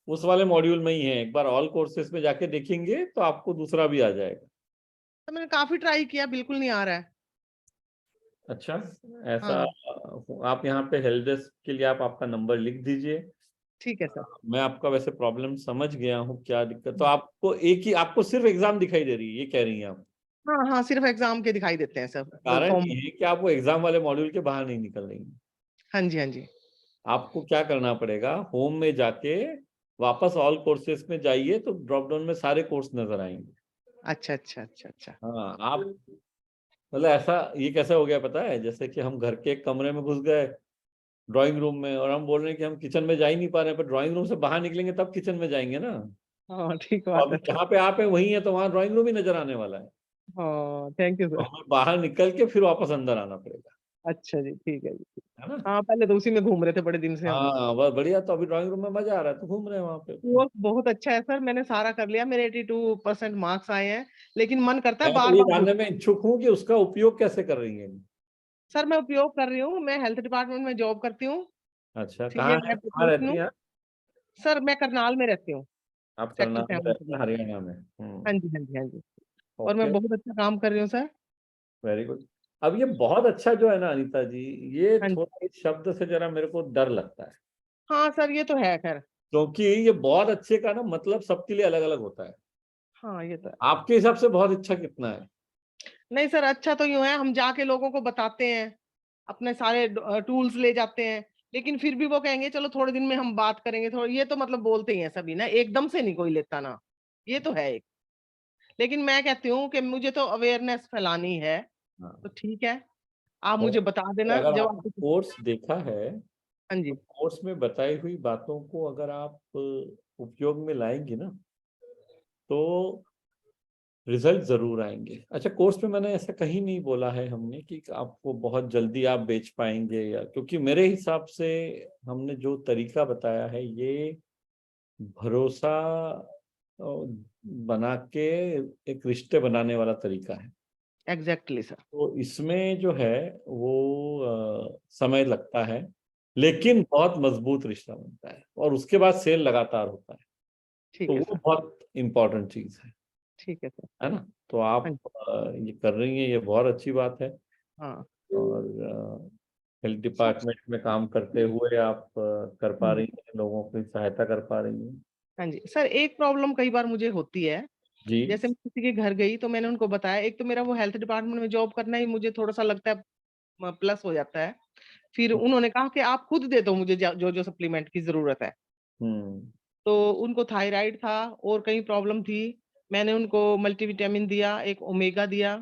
उस वाले मॉड्यूल में ही हैं। एक बार ऑल कोर्सेज में जाके देखेंगे तो आपको दूसरा भी आ जाएगा। तो मैंने काफी ट्राई किया, बिल्कुल नहीं आ रहा है। अच्छा, ऐसा हाँ, आप यहाँ पे हेल्प डेस्क के लिए आप आपका नंबर लिख दीजिए। ठीक है सर। मैं आपका वैसे प्रॉब्लम समझ गया हूँ, क्या दिक्कत। तो आपको सिर्फ एग्जाम दिखाई दे रही है, ये कह रही हैं आप? हाँ, हाँ, सिर्फ एग्जाम के दिखाई देते हैं सर, कारण फॉर्म। ये है कि आप वो एग्जाम वाले मॉड्यूल के बाहर नहीं निकल रही हैं। हाँ जी, हाँ जी। आपको क्या करना पड़ेगा, होम में जाके वापस ऑल कोर्सेज में जाइए तो ड्रॉप डाउन में सारे कोर्स नजर आएंगे। अच्छा, अच्छा, अच्छा, अच्छा। हाँ, आप मतलब ऐसा ये कैसे हो गया पता है, जैसे कि हम घर के एक कमरे में घुस गए ड्राइंग रूम में, और हम बोल रहे हैं कि हम किचन में जा ही नहीं पा रहे हैं, पर ड्राइंग रूम से बाहर निकलेंगे तब किचन में जाएंगे ना। हाँ, ठीक तो बात अभी है सर। जहाँ पे आप है वही है, तो वहाँ ड्राइंग रूम ही नजर आने वाला है। हाँ, थैंक यू तो सर। हमें बाहर निकल के फिर वापस अंदर आना पड़ेगा, अच्छा जी, ठीक है जी। है ना। हाँ, पहले तो उसी में घूम रहे थे बड़े दिन से हम। हाँ बस बढ़िया। तो अभी ड्राइंग रूम में मजा आ रहा है तो घूम रहे हैं वहाँ पे। वो बहुत अच्छा है सर, मैंने सारा कर लिया, मेरे 82% मार्क्स आए हैं। लेकिन मन करता है मैं तो बार ये बार जानने में इच्छुक हूँ कि उसका उपयोग कैसे कर रही है। सर, मैं उपयोग कर रही हूँ, मैं हेल्थ डिपार्टमेंट में जॉब करती हूँ। अच्छा, सीनियर कहाँ है, लैब कहाँ टेक्नीशियन रहती हूँ। हैं आप? सर, मैं करनाल में रहती हूँ, आप सेक्टर करनाल में 7 रहते में। हैं, हरियाणा में। हाँ जी, हाँ जी, हाँ जी। और मैं ओके, बहुत अच्छा काम कर रही हूँ सर। Very good. अब ये बहुत अच्छा जो है ना अनीता जी, ये हाँ जी। थोड़ा इस शब्द से जरा मेरे को डर लगता है, हाँ सर, ये तो है खैर। क्योंकि ये बहुत अच्छे का ना मतलब सबके लिए अलग अलग होता है। हाँ, ये तो है। आपके हिसाब से बहुत अच्छा कितना है? नहीं सर, अच्छा तो यूं है, हम जाके लोगों को बताते हैं, अपने सारे टूल्स ले जाते हैं, लेकिन फिर भी वो कहेंगे चलो थोड़े दिन में हम बात करेंगे, थोड़ा, ये तो मतलब बोलते ही हैं सभी ना, एकदम से नहीं कोई लेता ना। ये तो है एक। लेकिन मैं कहती हूँ कि मुझे तो अवेयरनेस फैलानी है, हाँ, तो ठीक है, आप तो मुझे बता देना अगर जब आपने आपको। कोर्स देखा है हाँ तो जी। कोर्स में बताई हुई बातों को अगर आप उपयोग में लाएंगे ना तो रिजल्ट जरूर आएंगे। अच्छा, कोर्स में मैंने ऐसा कहीं नहीं बोला है हमने कि आपको बहुत जल्दी आप बेच पाएंगे, या क्योंकि मेरे हिसाब से हमने जो तरीका बताया है ये भरोसा बना के एक रिश्ते बनाने वाला तरीका है। Exactly sir. तो इसमें जो है वो समय लगता है, लेकिन बहुत मजबूत रिश्ता बनता है और उसके बाद सेल लगातार होता है। ठीक तो है वो सर, बहुत इम्पोर्टेंट चीज ठीक है सर। है ना। तो आप हाँ जी। ये कर रही हैं, ये बहुत अच्छी बात है। हाँ और हेल्थ डिपार्टमेंट में काम करते हुए आप कर पा रही हैं, लोगों की सहायता कर पा रही हैं। हाँ जी सर, एक प्रॉब्लम कई बार मुझे होती है। जी। जैसे मैं किसी के घर गई तो मैंने उनको बताया, एक तो मेरा वो हेल्थ डिपार्टमेंट में जॉब करना ही मुझे थोड़ा सा लगता है प्लस हो जाता है। फिर उन्होंने कहा कि आप खुद दे दो मुझे जो जो सप्लीमेंट की जरूरत है। हम्म। तो उनको थायराइड था और कई प्रॉब्लम थी। मैंने उनको मल्टीविटामिन दिया, एक ओमेगा दिया,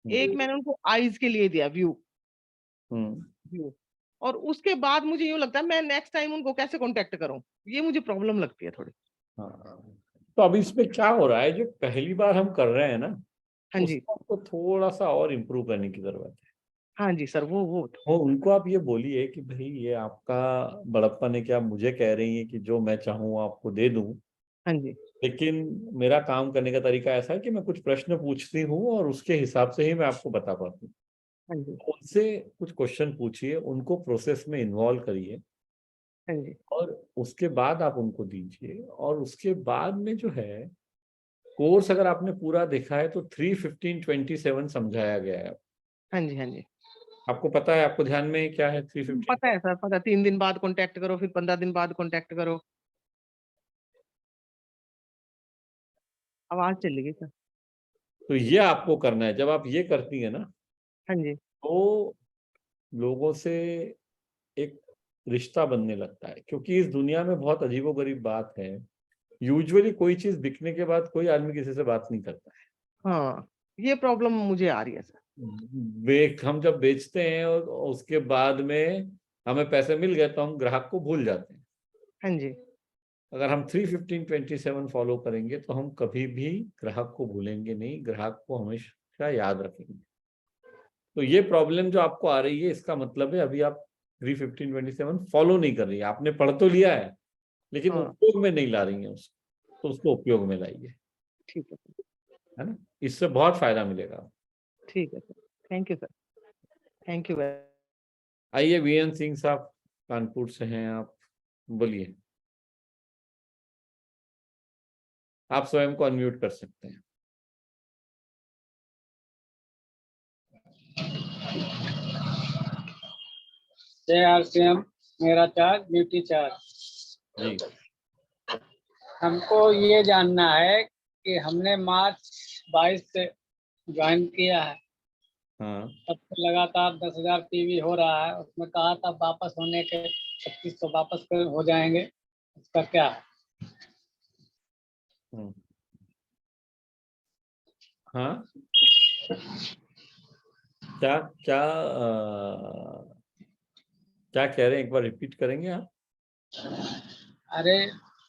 एक मैंने उनको आईज के लिए दिया व्यू। हम्म। व्यू। और उसके बाद मुझे यूं लगता है मैं नेक्स्ट टाइम उनको कैसे कांटेक्ट करूं, ये मुझे प्रॉब्लम लगती है थोड़ी। हाँ, तो अभी इसमें क्या हो रहा है, जो पहली बार हम कर रहे हैं ना, हाँ जी। उसको आपको थोड़ा सा और इम्प्रूव करने की जरूरत है। हाँ जी सर, वो वो उनको आप ये बोलिए कि भाई ये आपका बड़प्पन है कि आप मुझे कह रही हैं कि जो मैं चाहूँ आपको दे दूं, हाँ जी। लेकिन मेरा काम करने का तरीका ऐसा है कि मैं कुछ प्रश्न पूछती हूँ और उसके हिसाब से ही मैं आपको बता पाती हूँ। हाँ जी। उनसे कुछ क्वेश्चन पूछिए, उनको प्रोसेस में इन्वॉल्व करिए हाँ जी। और उसके बाद आप उनको दीजिए। और उसके बाद में जो है कोर्स अगर आपने पूरा देखा है तो 3-15-27 समझाया गया है। हाँ जी। हाँ जी। आपको पता है, आपको ध्यान में है क्या है 3-15? पता है सर, पता, 3 दिन बाद कांटेक्ट करो, फिर 15 दिन बाद कांटेक्ट करो। आवाज चली गई सर। तो ये आपको करना है। जब आप ये करती है ना, हाँ जी। तो लोगों से एक रिश्ता बनने लगता है। क्योंकि इस दुनिया में बहुत अजीबोगरीब बात है, यूजुअली कोई चीज बिकने के बाद कोई आदमी किसी से बात नहीं करता है। हाँ, ये प्रॉब्लम मुझे आ रही है सर। हम जब बेचते हैं और उसके बाद में हमें पैसे मिल गए तो हम ग्राहक को भूल जाते हैं। हाँ जी। अगर हम 3-15-27 फॉलो करेंगे तो हम कभी भी ग्राहक को भूलेंगे नहीं, ग्राहक को हमेशा याद रखेंगे। तो ये प्रॉब्लम जो आपको आ रही है, इसका मतलब है अभी आप 3-15-27 फॉलो नहीं कर रही है। आपने पढ़ तो लिया है लेकिन हाँ, उपयोग में नहीं ला रही है उसको। तो उसको उपयोग में लाइए, ठीक है सर। है ना। इससे बहुत फायदा मिलेगा। ठीक है sir, thank you sir, thank you very. आइए, वीएन सिंह साहब कानपुर से हैं आप, बोलिए। आप स्वयं को अनम्यूट कर सकते हैं। जय आरसीएम। मेरा चार्ज ड्यूटी चार्ज। जी। हमको ये जानना है कि हमने मार्च 22 से ज्वाइन किया है, हाँ। तब से लगातार 10,000 पीवी हो रहा है। उसमें कहा था वापस होने के 2500 वापस हो जाएंगे, उसका क्या है? हाँ, क्या क्या क्या कह रहे हैं, एक बार रिपीट करेंगे आप? अरे,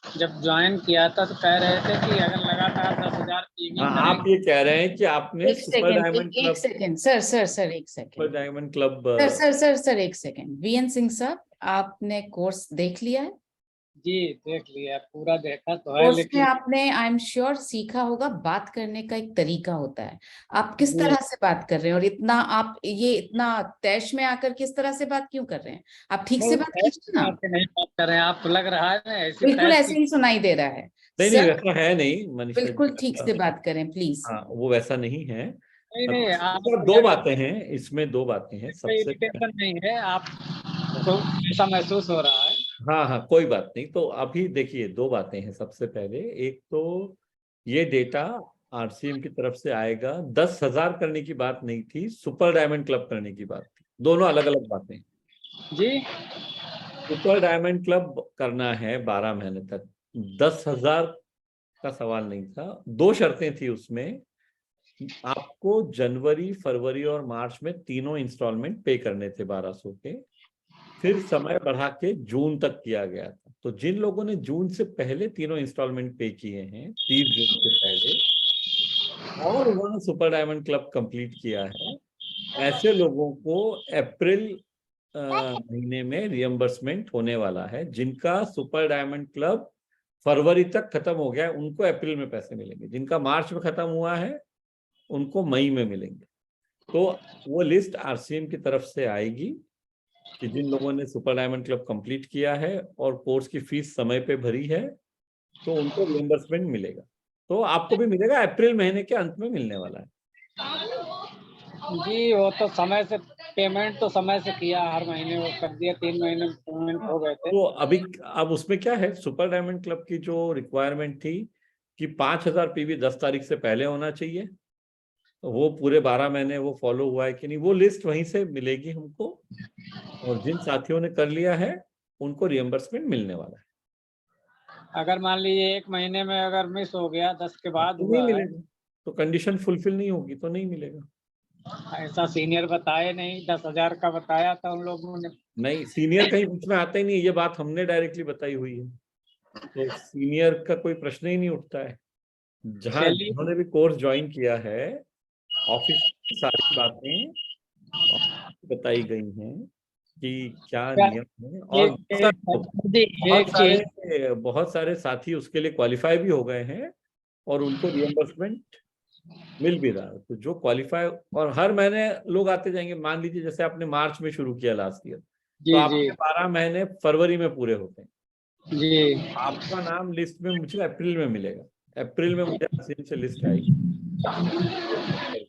जब ज्वाइन किया था तो कह रहे थे कि अगर लगातार 10,000 पीवी हाँ, आप ये कह रहे हैं कि आपने एक सुपर सेकेंड, डायमंड एक क्लब, सेकेंड सर, एक super second diamond club. Sir, एक सेकेंड। वीएन सिंह साहब, आपने कोर्स देख लिया है? जी देख लिया, पूरा देखा तो है, कोर्स में लेकिन आपने आई एम श्योर सीखा होगा बात करने का एक तरीका होता है। आप किस जी, तरह से बात कर रहे हैं और इतना आप ये इतना तैश में आकर किस तरह से बात क्यों कर रहे हैं? आप ठीक से नहीं, बात कीजिए ना। आपसे नहीं बात कर रहे हैं, आप लग रहा है ना ऐसी बिल्कुल तैश ऐसे की। ही सुनाई दे रहा है नहीं नहीं, सर। वैसा है नहीं मनीषा जी, बिल्कुल ठीक से वैसा। बात करें प्लीज। हाँ, वो वैसा नहीं है। नहीं तो नहीं, इसमें आप दो लग बातें हैं, इसमें दो बातें हैं। कोई सबसे इरिटेशन नहीं है, आप को ऐसा महसूस हो रहा है। हाँ हाँ, कोई बात नहीं। तो अभी देखिए, दो बातें हैं। सबसे पहले, एक तो ये डेटा आरसीएम की तरफ से आएगा। 10,000 करने की बात नहीं थी, सुपर डायमंड क्लब करने की बात थी। दोनों अलग अलग बातें। जी, सुपर डायमंड क्लब करना है 12 महीने तक। 10,000 का सवाल नहीं था। दो शर्तें थी उसमें। आपको जनवरी, फरवरी और मार्च में तीनों इंस्टॉलमेंट पे करने थे 1,200 के। फिर समय बढ़ा के जून तक किया गया था। तो जिन लोगों ने जून से पहले तीनों इंस्टॉलमेंट पे किए हैं, 30 जून से पहले, और उन्होंने सुपर डायमंड क्लब कंप्लीट किया है, ऐसे लोगों को अप्रैल महीने में रियम्बर्समेंट होने वाला है। जिनका सुपर डायमंड क्लब फरवरी तक खत्म हो गया है, उनको अप्रैल में पैसे मिलेंगे। जिनका मार्च में खत्म हुआ है, उनको मई में मिलेंगे। तो वो लिस्ट आरसीएम की तरफ से आएगी कि जिन लोगों ने सुपर डायमंड क्लब कंप्लीट किया है और कोर्स की फीस समय पे भरी है तो उनको रिएम्बर्समेंट मिलेगा। तो आपको भी मिलेगा, अप्रैल महीने के अंत में मिलने वाला है। जी वो तो समय से पेमेंट तो समय से किया, हर महीने वो कर दिया, 3 महीने पेमेंट हो गए थे। तो अभी अब उसमें क्या है, सुपर डायमंड क्लब की जो रिक्वायरमेंट थी कि 5000 पीवी 10 तारीख से पहले होना चाहिए, तो वो पूरे 12 महीने वो फॉलो हुआ है कि नहीं, वो लिस्ट वहीं से मिलेगी हमको। और जिन साथियों ने कर लिया है उनको रिएम्बर्समेंट मिलने वाला है। अगर मान लीजिए 1 महीने में अगर मिस हो गया, 10 के बाद तो नहीं हुआ है, मिलेगा, तो कंडीशन फुलफिल नहीं होगी तो नहीं मिलेगा। ऐसा सीनियर बताए नहीं, 10,000 का बताया था उन लोगों ने। नहीं, सीनियर कहीं बीच में आता ही नहीं, ये बात हमने डायरेक्टली बताई हुई है, तो सीनियर का कोई प्रश्न ही नहीं उठता है। जहां चलिए जिन्होंने भी कोर्स ज्वाइन किया है, ऑफिस की सारी बातें बताई गई हैं कि क्या नियम है, और बहुत सारे साथी उसके लिए क्वालिफाई भी हो गए हैं और उनको रिएम्बर्समेंट मिल भी रहा है। तो जो क्वालिफाई, और हर महीने लोग आते जाएंगे। मान लीजिए जैसे आपने मार्च में शुरू किया लास्ट ईयर, तो जी आपके 12 महीने फरवरी में पूरे होते हैं। जी आपका नाम लिस्ट में मुझे अप्रैल में मिलेगा। अप्रैल में मुझे आसिम से लिस्ट आएगी।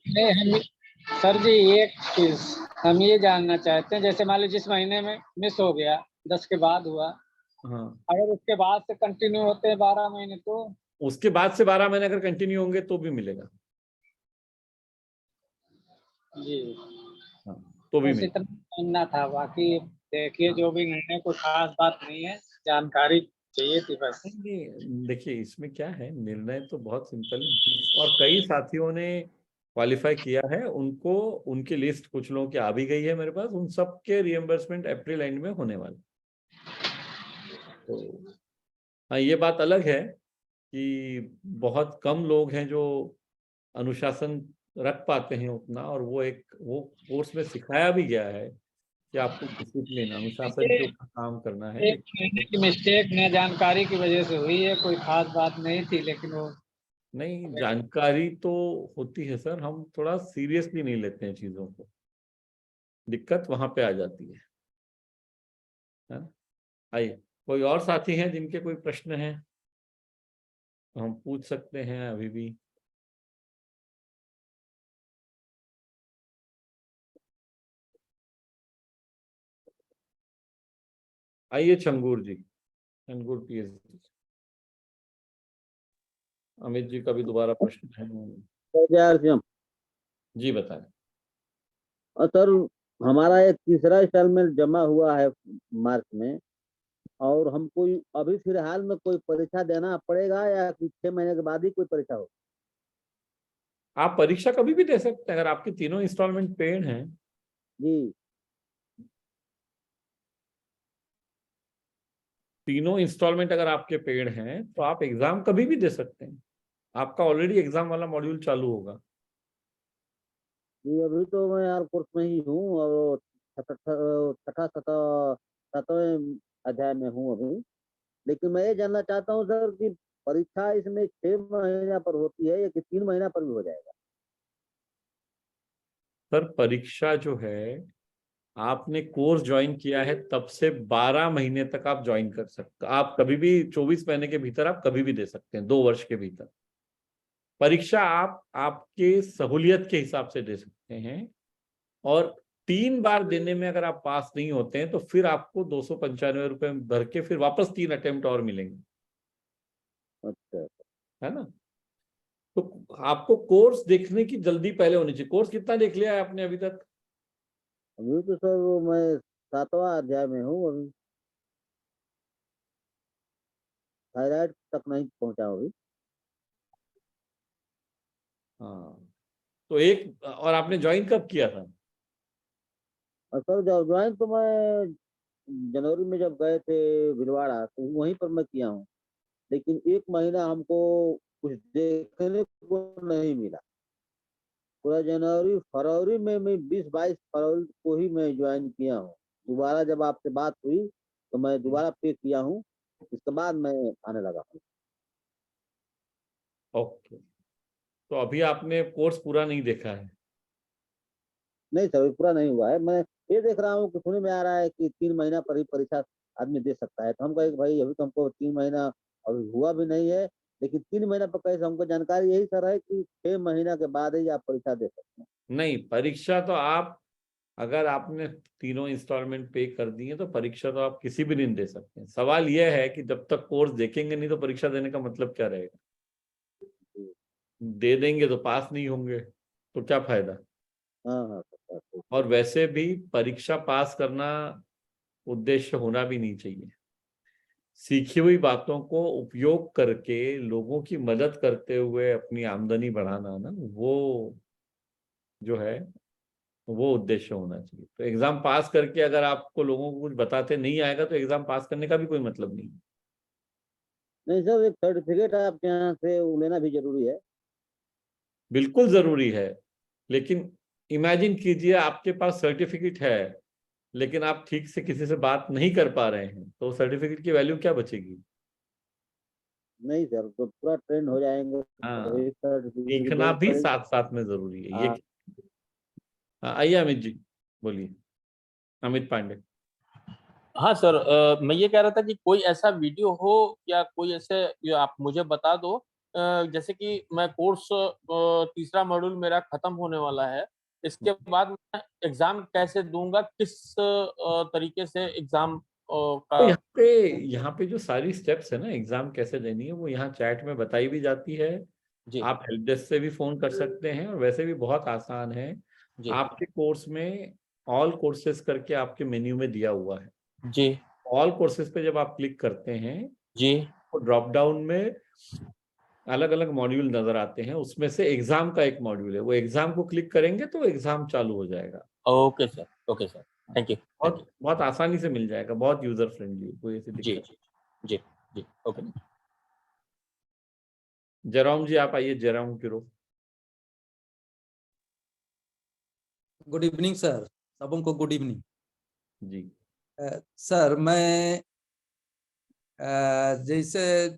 नहीं, हम सर जी एक चीज हम ये जानना चाहते हैं, जैसे मान लीजिए जिस महीने में मिस हो गया, 10 के बाद हुआ, हाँ, अगर उसके बाद से कंटिन्यू होते हैं 12 महीने तो? उसके बाद से 12 महीने अगर कंटिन्यू होंगे तो भी मिलेगा। जी हाँ, तो भी बस मिलेगा। इतना जानना था, बाकी देखिए जो भी निर्णय कोई खास बात नहीं है, जानकारी चाहिए थी बस। नहीं, देखिए इसमें क्या है, निर्णय तो बहुत सिंपल है, और कई साथियों ने क्वालिफाई किया है, उनको उनकी लिस्ट कुछ लोगों की आ भी गई है मेरे पास, उन सब के रिएम्बर्समेंट अप्रैल एंड में होने वाले। तो हाँ, ये बात अलग है कि बहुत कम लोग हैं जो अनुशासन रख पाते हैं उतना, और वो कोर्स में सिखाया भी गया है कि आपको डिसिप्लिन, अनुशासन के ऊपर काम करना है। एक महीने की मिस्टेक न जानकारी की वजह से हुई है, कोई खास बात नहीं थी, लेकिन वो नहीं, जानकारी तो होती है सर, हम थोड़ा सीरियसली नहीं लेते हैं चीजों को, दिक्कत वहां पे आ जाती है ना। आइए, कोई और साथी हैं जिनके कोई प्रश्न हैं तो हम पूछ सकते हैं अभी भी। आइए चंगूर जी, चंगूर पीएचडी, अमित जी का भी दोबारा प्रश्न है। जी बताएं। सर हमारा एक तीसरा इंस्टॉलमेंट जमा हुआ है मार्च में, और हमको अभी फिलहाल में कोई परीक्षा देना पड़ेगा या 6 महीने के बाद ही कोई परीक्षा हो? आप परीक्षा कभी भी दे सकते हैं अगर आपके तीनों इंस्टॉलमेंट पेड हैं। जी तीनों इंस्टॉलमेंट अगर आपके पेड हैं तो आप एग्जाम कभी भी दे सकते हैं। आपका ऑलरेडी एग्जाम वाला मॉड्यूल चालू होगा। जी अभी तो मैं यार कोर्स में ही हूँ, और छठा सातवें अध्याय में हूँ अभी। लेकिन मैं ये जानना चाहता हूँ सर कि परीक्षा इसमें 6 महीना पर होती है या कि 3 महीना पर भी हो जाएगा? सर परीक्षा जो है, आपने कोर्स ज्वाइन किया है तब से 12 महीने तक आप ज्वाइन कर सकते, आप कभी भी 24 महीने के भीतर आप कभी भी दे सकते हैं, 2 वर्ष के भीतर। परीक्षा आप आपके सहूलियत के हिसाब से दे सकते हैं, और 3 बार देने में अगर आप पास नहीं होते हैं तो फिर आपको 295 रुपए भर के फिर वापस 3 अटेम्प्ट और मिलेंगे। अच्छा, है ना। तो आपको कोर्स देखने की जल्दी पहले होनी चाहिए। कोर्स कितना देख लिया है आपने अभी तक? अभी तो सर मैं 7वां अध्याय में हूँ अभी, थायराइड तक नहीं पहुंचा अभी। हाँ, तो एक और आपने ज्वाइन कब किया था? और सर जब ज्वाइन तो मैं जनवरी में जब गए थे भिलवाड़ा, तो वहीं पर मैं किया हूँ। लेकिन 1 महीना हमको कुछ देखने को नहीं मिला। पूरा जनवरी फरवरी में मैं 20-22 फरवरी को ही मैं ज्वाइन किया हूँ। दोबारा जब आपसे बात हुई तो मैं दोबारा पे किया हूँ, इसके बाद मैं आने लगा हूँ। ओके, तो अभी आपने कोर्स पूरा नहीं देखा है? नहीं सर, अभी पूरा नहीं हुआ है। मैं ये देख रहा हूँ कि सुनने में आ रहा है कि 3 महीना पर ही परीक्षा आदमी दे सकता है। तो हम कहे कि भाई अभी तो हमको 3 महीना अभी हुआ भी नहीं है, लेकिन 3 महीना पर कैसे, हमको जानकारी यही सर है कि 6 महीना के बाद ही आप परीक्षा दे सकते हैं। नहीं, परीक्षा तो आप, अगर आपने तीनों इंस्टॉलमेंट पे कर दिए तो परीक्षा तो आप किसी भी दिन दे सकते हैं। सवाल यह है कि जब तक कोर्स देखेंगे नहीं तो परीक्षा देने का मतलब क्या रहेगा? दे देंगे तो पास नहीं होंगे तो क्या फायदा? हाँ हाँ सर। और वैसे भी परीक्षा पास करना उद्देश्य होना भी नहीं चाहिए। सीखी हुई बातों को उपयोग करके लोगों की मदद करते हुए अपनी आमदनी बढ़ाना ना, वो जो है वो उद्देश्य होना चाहिए। तो एग्जाम पास करके अगर आपको लोगों को कुछ बताते नहीं आएगा तो एग्जाम पास करने का भी कोई मतलब नहीं। नहीं सर, एक सर्टिफिकेट आपके यहाँ से वो लेना भी जरूरी है। बिल्कुल जरूरी है, लेकिन इमेजिन कीजिए आपके पास सर्टिफिकेट है लेकिन आप ठीक से किसी से बात नहीं कर पा रहे हैं, तो सर्टिफिकेट की वैल्यू क्या बचेगी? नहीं सर, तो पूरा ट्रेंड हो जाएंगे। हाँ, तो एक सर्टिफिकेट की सीखना जरूरत भी पड़ेगी। साथ साथ में जरूरी है ये। हाँ। हाँ, आइए अमित जी, बोलिए। अमित पांडे। हाँ सर, मैं ये कह रहा था कि कोई ऐसा वीडियो हो या कोई ऐसे ये आप मुझे बता दो, जैसे कि मैं कोर्स तीसरा मॉड्यूल मेरा खत्म होने वाला है, इसके बाद मैं एग्जाम कैसे दूंगा, किस तरीके से एग्जाम तो का। यहाँ पे जो सारी स्टेप्स है ना एग्जाम कैसे देनी है, वो यहाँ चैट में बताई भी जाती है। जी आप हेल्प डेस्क से भी फोन कर सकते हैं और वैसे भी बहुत आसान है। जी आपके कोर्स में ऑल कोर्सेज करके आपके मेन्यू में दिया हुआ है। जी ऑल कोर्सेज पे जब आप क्लिक करते हैं जी तो ड्रॉप डाउन में अलग अलग मॉड्यूल नजर आते हैं, उसमें से एग्जाम का एक मॉड्यूल है, वो एग्जाम को क्लिक करेंगे तो एग्जाम चालू हो जाएगा। Okay sir, thank you. बहुत बहुत आसानी से मिल जाएगा, बहुत यूजर फ्रेंडली, कोई ऐसी जी दिक्कत। जी जी जी ओके। जयराम जी आप आइए, Jairam Kiro. Good evening sir, सबों को गुड इवनिंग। जी सर मैं जैसे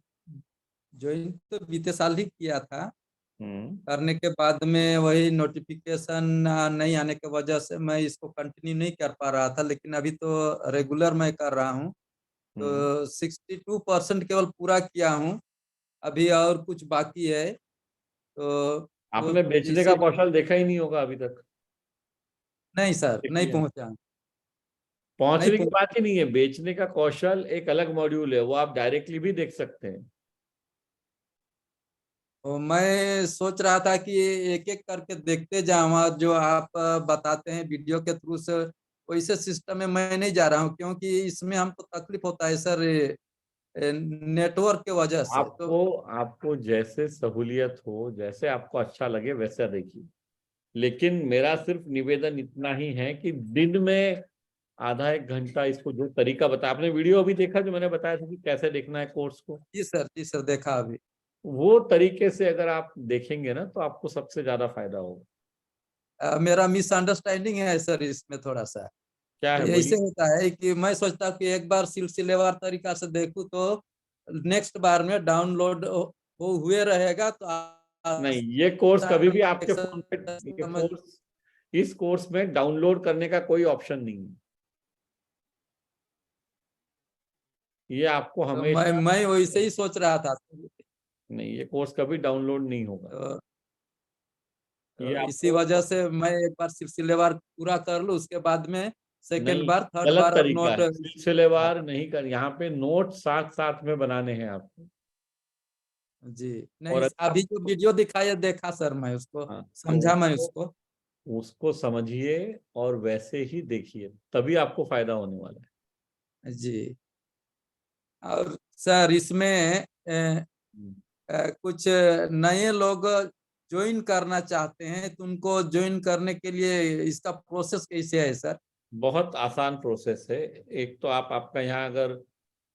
ज्वाइन तो बीते साल ही किया था, करने के बाद में वही नोटिफिकेशन नहीं आने की वजह से मैं इसको कंटिन्यू नहीं कर पा रहा था, लेकिन अभी तो रेगुलर मैं कर रहा हूँ। तो 62% केवल पूरा किया हूँ, अभी और कुछ बाकी है। तो आपने बेचने का इसी कौशल देखा ही नहीं होगा अभी तक। नहीं सर, नहीं देखिए, पहुंचा, नहीं पहुंचने की पहुंच। बात ही नहीं है, बेचने का कौशल एक अलग मॉड्यूल है, वो आप डायरेक्टली भी देख सकते हैं। तो मैं सोच रहा था कि एक एक करके देखते जाऊँ, जो आप बताते हैं वीडियो के थ्रू से वैसे सिस्टम में मैं नहीं जा रहा हूँ, क्योंकि इसमें हमको तकलीफ होता है सर, नेटवर्क के वजह से। तो आपको आपको जैसे सहूलियत हो, जैसे आपको अच्छा लगे वैसा देखिए, लेकिन मेरा सिर्फ निवेदन इतना ही है कि दिन में आधा एक घंटा इसको जो तरीका बताया, आपने वीडियो अभी देखा जो मैंने बताया था कि कैसे देखना है कोर्स को, जी सर देखा अभी। वो तरीके से अगर आप देखेंगे ना तो आपको सबसे ज्यादा फायदा होगा। मेरा मिसअंडरस्टैंडिंग है सर इसमें थोड़ा सा। क्या है, ऐसे बोलिए। होता है कि मैं सोचता हूँ कि एक बार सिलसिलेवार तरीका से देखूं तो नेक्स्ट बार में डाउनलोड हो हुए रहेगा, तो नहीं, ये कोर्स कभी भी आपके फोन पे, ये समझ। कोर्स, इस कोर्स में डाउनलोड करने का कोई ऑप्शन नहीं है। ये आपको तो हमेशा, मैं वैसे ही सोच रहा था। नहीं, ये कोर्स कभी डाउनलोड नहीं होगा। तो ये इसी आपको, वजह से मैं एक बार सिलसिलेवार पूरा कर लूं, उसके बाद में सेकंड नहीं, बार थर्ड गलत बार तरीका नोट। है, सिलसिलेवार नहीं कर, यहाँ पे नोट साथ साथ में बनाने हैं आपको। जी और नहीं, अगर अभी आप, जो वीडियो दिखाया देखा सर, मैं उसको हाँ, तो समझा, मैं उसको उसको। उसको समझिए और वैसे ही देखिए, तभी आपको फायदा होने वाला जी। और सर इसमें है। कुछ नए लोग ज्वाइन करना चाहते हैं, तो उनको ज्वाइन करने के लिए इसका प्रोसेस कैसे है सर? बहुत आसान प्रोसेस है। एक तो आप, आपका यहाँ अगर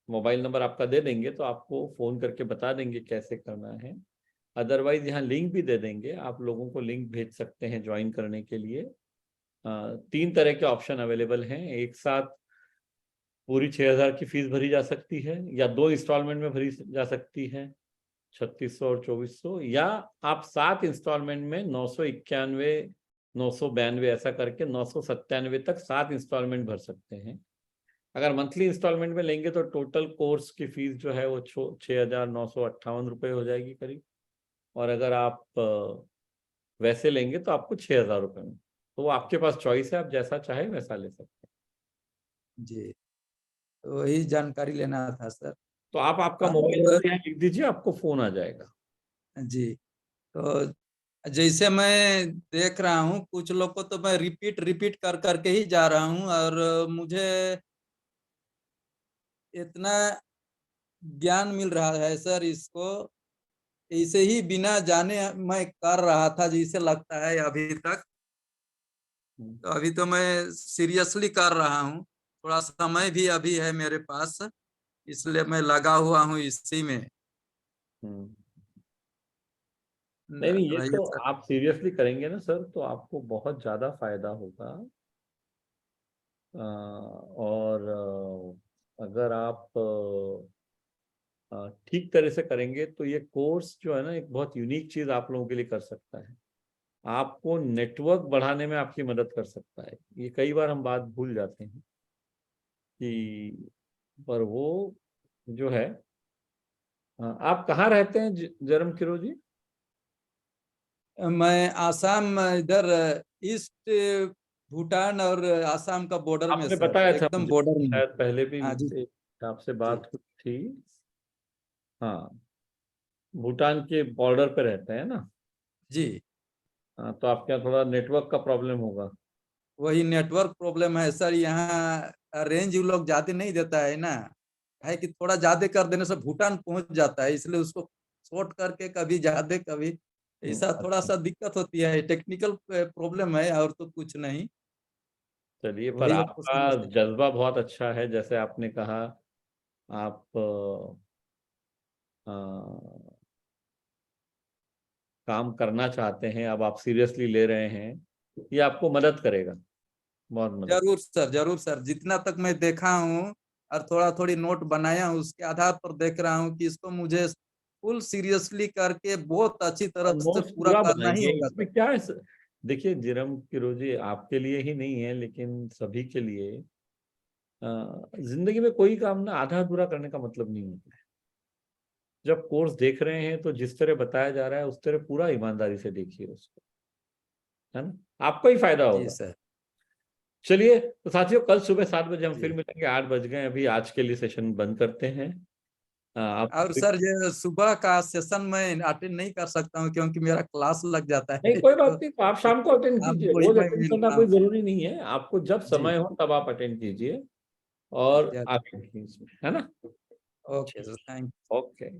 मोबाइल नंबर आपका दे देंगे तो आपको फोन करके बता देंगे कैसे करना है। अदरवाइज यहाँ लिंक भी दे देंगे, आप लोगों को लिंक भेज सकते हैं ज्वाइन करने के लिए। 3 तरह के ऑप्शन अवेलेबल हैं, एक साथ पूरी 6,000 की फीस भरी जा सकती है, या 2 इंस्टॉलमेंट में भरी जा सकती है, 3600 और 2400, या आप 7 इंस्टॉलमेंट में 991 992 ऐसा करके 997 तक 7 इंस्टॉलमेंट भर सकते हैं। अगर मंथली इंस्टॉलमेंट में लेंगे तो टोटल कोर्स की फीस जो है वो 6,958 रुपये हो जाएगी करीब, और अगर आप वैसे लेंगे तो आपको 6,000 रुपये में। तो वो आपके पास चॉइस है, आप जैसा चाहे वैसा ले सकते हैं। जी, तो वही जानकारी लेना था सर। तो आप आपका और- मोबाइल नंबर यहाँ लिख दीजिए, आपको फोन आ जाएगा। जी, तो जैसे मैं देख रहा हूँ कुछ लोग को तो मैं रिपीट कर करके ही जा रहा हूँ, और मुझे इतना ज्ञान मिल रहा है सर, इसको ऐसे ही बिना जाने मैं कर रहा था जैसे लगता है अभी तक। तो अभी तो मैं सीरियसली कर रहा हूँ, थोड़ा समय भी अभी है मेरे पास, इसलिए मैं लगा हुआ हूँ इसी में। नहीं, ये रहिए तो सर। आप सीरियसली करेंगे ना सर तो आपको बहुत ज्यादा फायदा होगा। और अगर आप ठीक तरह से करेंगे तो ये कोर्स जो है ना एक बहुत यूनिक चीज आप लोगों के लिए कर सकता है, आपको नेटवर्क बढ़ाने में आपकी मदद कर सकता है। ये कई बार हम बात भूल जाते हैं कि पर वो जो है आप कहाँ रहते हैं जरम किरो जी? मैं आसाम, इधर ईस्ट भूटान और आसाम का बॉर्डर में आपने सर, बताया था एकदम मुझे, बॉर्डर में। शायद पहले भी हाँ जी आपसे बात हुई थी। हाँ, भूटान के बॉर्डर पे रहते हैं ना? जी, हाँ, तो आपके यहाँ थोड़ा नेटवर्क का प्रॉब्लम होगा। वही नेटवर्क प्रॉब्लम है सर, यहाँ रेंज लोग ज्यादा नहीं देता है ना, है कि थोड़ा ज्यादा कर देने से भूटान पहुंच जाता है, इसलिए उसको शॉर्ट करके कभी ज्यादा कभी ऐसा थोड़ा सा दिक्कत होती है, टेक्निकल प्रॉब्लम है और तो कुछ नहीं। चलिए, पर वही आपको आपका समझते। जज्बा बहुत अच्छा है, जैसे आपने कहा आप काम करना चाहते हैं, अब आप सीरियसली ले रहे हैं, ये आपको मदद करेगा, बहुत मदद। जरूर सर, जितना तक मैं देखा हूँ और थोड़ा थोड़ी नोट बनाया हूँ उसके आधार पर देख रहा हूँ कि इसको मुझे फुल सीरियसली करके बहुत अच्छी तरह से नोट्स पूरा पूरा करना ही बनाइए, होगा इसमें सर। क्या है देखिए जिरम किरोजी, आपके लिए ही नहीं है लेकिन सभी के लिए जिंदगी में कोई काम ना आधा अधूरा करने का मतलब नहीं होता है। जब कोर्स देख रहे हैं तो जिस तरह बताया जा रहा है उस तरह पूरा ईमानदारी से देखिए उसको, है ना, आपको ही फायदा जी होगा। सर। चलिए तो साथियों, कल सुबह 7 बजे हम जी। फिर मिलेंगे। 8 बज गए, अभी आज के लिए सेशन बंद करते हैं। आप और सर ये सुबह का सेशन मैं अटेंड नहीं कर सकता हूँ क्योंकि मेरा क्लास लग जाता है। नहीं, कोई बात तो नहीं, तो आप शाम को अटेंड कीजिए, वही रोज मैं अटेंड करना मिलता कोई हूँ। जरूरी नहीं है, आपको जब जी समय हो तब आप अटेंड कीजिए और जी, आगे बढ़िए इसमें, है ना? Okay sir, thank okay.